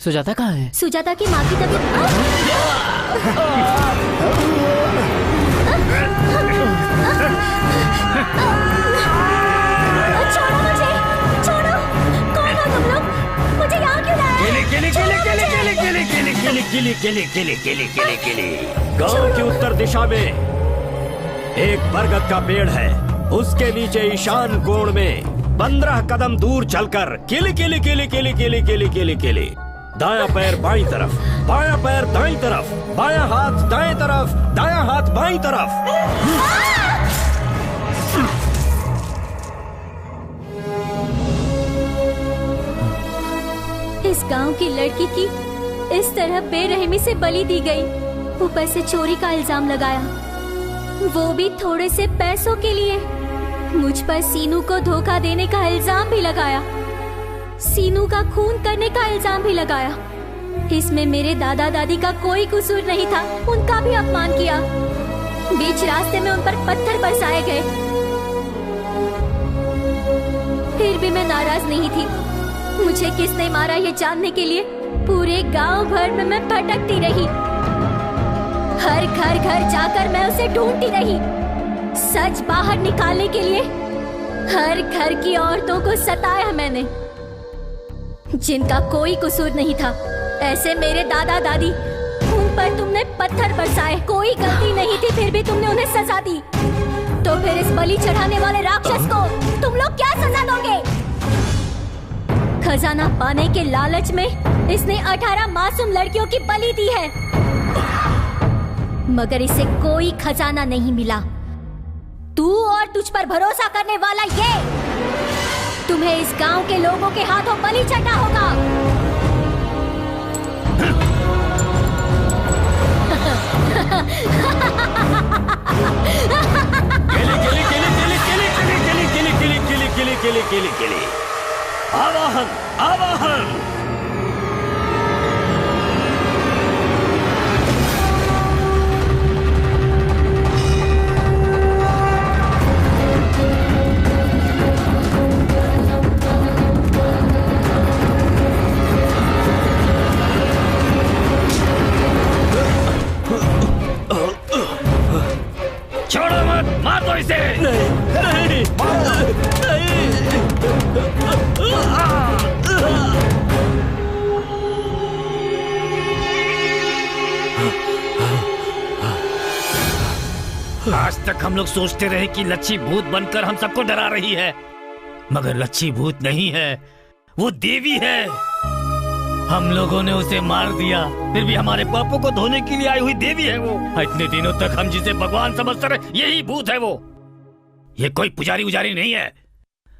सुजाता कहाँ है? सुजाता की माँ की छोड़ो मुझे, छोड़ो। कौन हो तुम लोग? मुझे यहाँ क्यों लाए? गांव की उत्तर दिशा में एक बरगद का पेड़ है। उसके नीचे ईशान कोण में 15 कदम दूर चलकर किली किली किली किली किली किली किली किली, दायां पैर बाईं तरफ, बायां पैर दाईं तरफ, बायां हाथ दाएं तरफ, दायां हाथ बाईं तरफ। इस गांव की लड़की की इस तरह बेरहमी से बलि दी गई, ऊपर से चोरी का इल्जाम लगाया, वो भी थोड़े से पैसों के लिए। मुझ पर सीनू को धोखा देने का इल्जाम भी लगाया, सीनू का खून करने का इल्जाम भी लगाया। इसमें मेरे दादा दादी का कोई कसूर नहीं था, उनका भी अपमान किया। बीच रास्ते में उन पर पत्थर बरसाए गए, फिर भी मैं नाराज नहीं थी। मुझे किसने मारा ये जानने के लिए पूरे गांव भर में मैं भटकती रही। हर घर घर जाकर मैं उसे ढूंढती रही। सच बाहर निकालने के लिए हर घर की औरतों को सताया मैंने, जिनका कोई कसूर नहीं था। ऐसे मेरे दादा दादी, उन पर तुमने पत्थर बरसाए, कोई गलती नहीं थी, फिर भी तुमने उन्हें सजा दी। तो फिर इस बलि चढ़ाने वाले राक्षस को तुम लोग क्या सजा दोगे? खजाना पाने के लालच में इसने 18 मासूम लड़कियों की बलि दी है, मगर इसे कोई खजाना नहीं मिला। तू और तुझ पर भरोसा करने वाला ये, तुम्हें इस गांव के लोगों के हाथों बलि चढ़ना होगा। आवाहन, आवाहन। छोड़ो मत, मार दो इसे। नहीं, नहीं, आज तक हम लोग सोचते रहे कि लच्छी भूत बनकर हम सबको डरा रही है, मगर लच्छी भूत नहीं है, वो देवी है। हम लोगों ने उसे मार दिया, फिर भी हमारे पापों को धोने के लिए आई हुई देवी है वो। इतने दिनों तक हम जिसे भगवान समझते रहे, यही भूत है वो। ये कोई पुजारी उजारी नहीं है,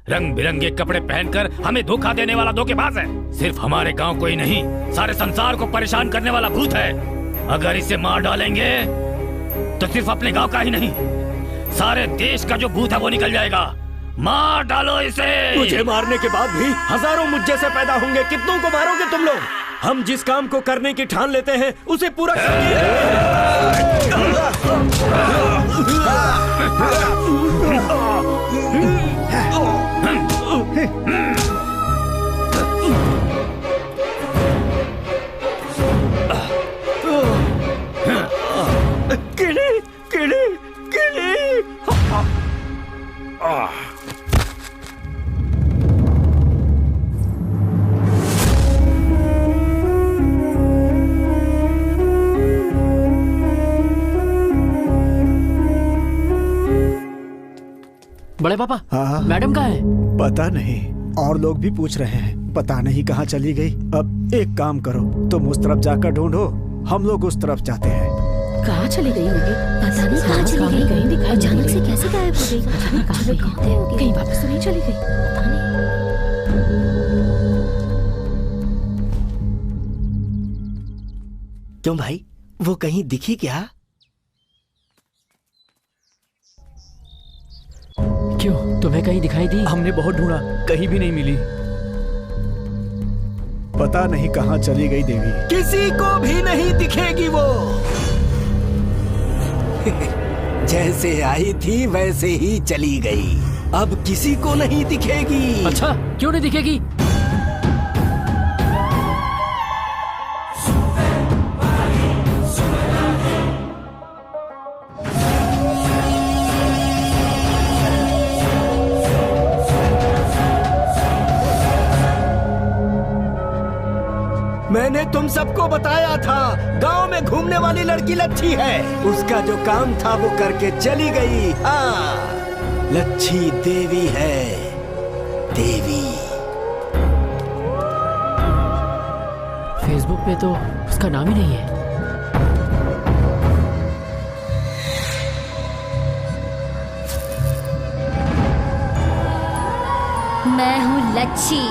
रंग बिरंगे कपड़े पहनकर हमें धोखा देने वाला धोखेबाज है। सिर्फ हमारे गांव को ही नहीं, सारे संसार को परेशान करने वाला भूत है। अगर इसे मार डालेंगे तो सिर्फ अपने गांव का ही नहीं, सारे देश का जो भूत है वो निकल जाएगा। मार डालो इसे। मुझे मारने के बाद भी हजारों मुझ जैसे पैदा होंगे, कितनों को मारोगे तुम लोग? हम जिस काम को करने की ठान लेते हैं उसे पूरा किले किले किले। बड़े पापा, मैडम कहाँ है? पता नहीं, और लोग भी पूछ रहे हैं, पता नहीं कहाँ चली गई। अब एक काम करो, तुम उस तरफ जाकर ढूंढो, हम लोग उस तरफ जाते हैं। कहाँ चली गई होगी? पता नहीं कहाँ चली गई, कहीं दिखाई अचानक से कैसे गायब हो गई? पता नहीं कहाँ गई, कहीं वापस तो नहीं चली गई, पता नहीं। क्यों भाई, वो कहीं दिखी क्या? क्यों, तुम्हें कहीं दिखाई दी? हमने बहुत ढूंढा, कहीं भी नहीं मिली। पता नहीं कहाँ चली गई देवी। किसी को भी नहीं दिखेगी वो। जैसे आई थी वैसे ही चली गई, अब किसी को नहीं दिखेगी। अच्छा, क्यों नहीं दिखेगी? तुम सबको बताया था, गांव में घूमने वाली लड़की लच्छी है। उसका जो काम था वो करके चली गई। हाँ, लच्छी देवी है, देवी। फेसबुक पे तो उसका नाम ही नहीं है। मैं हूँ लच्छी,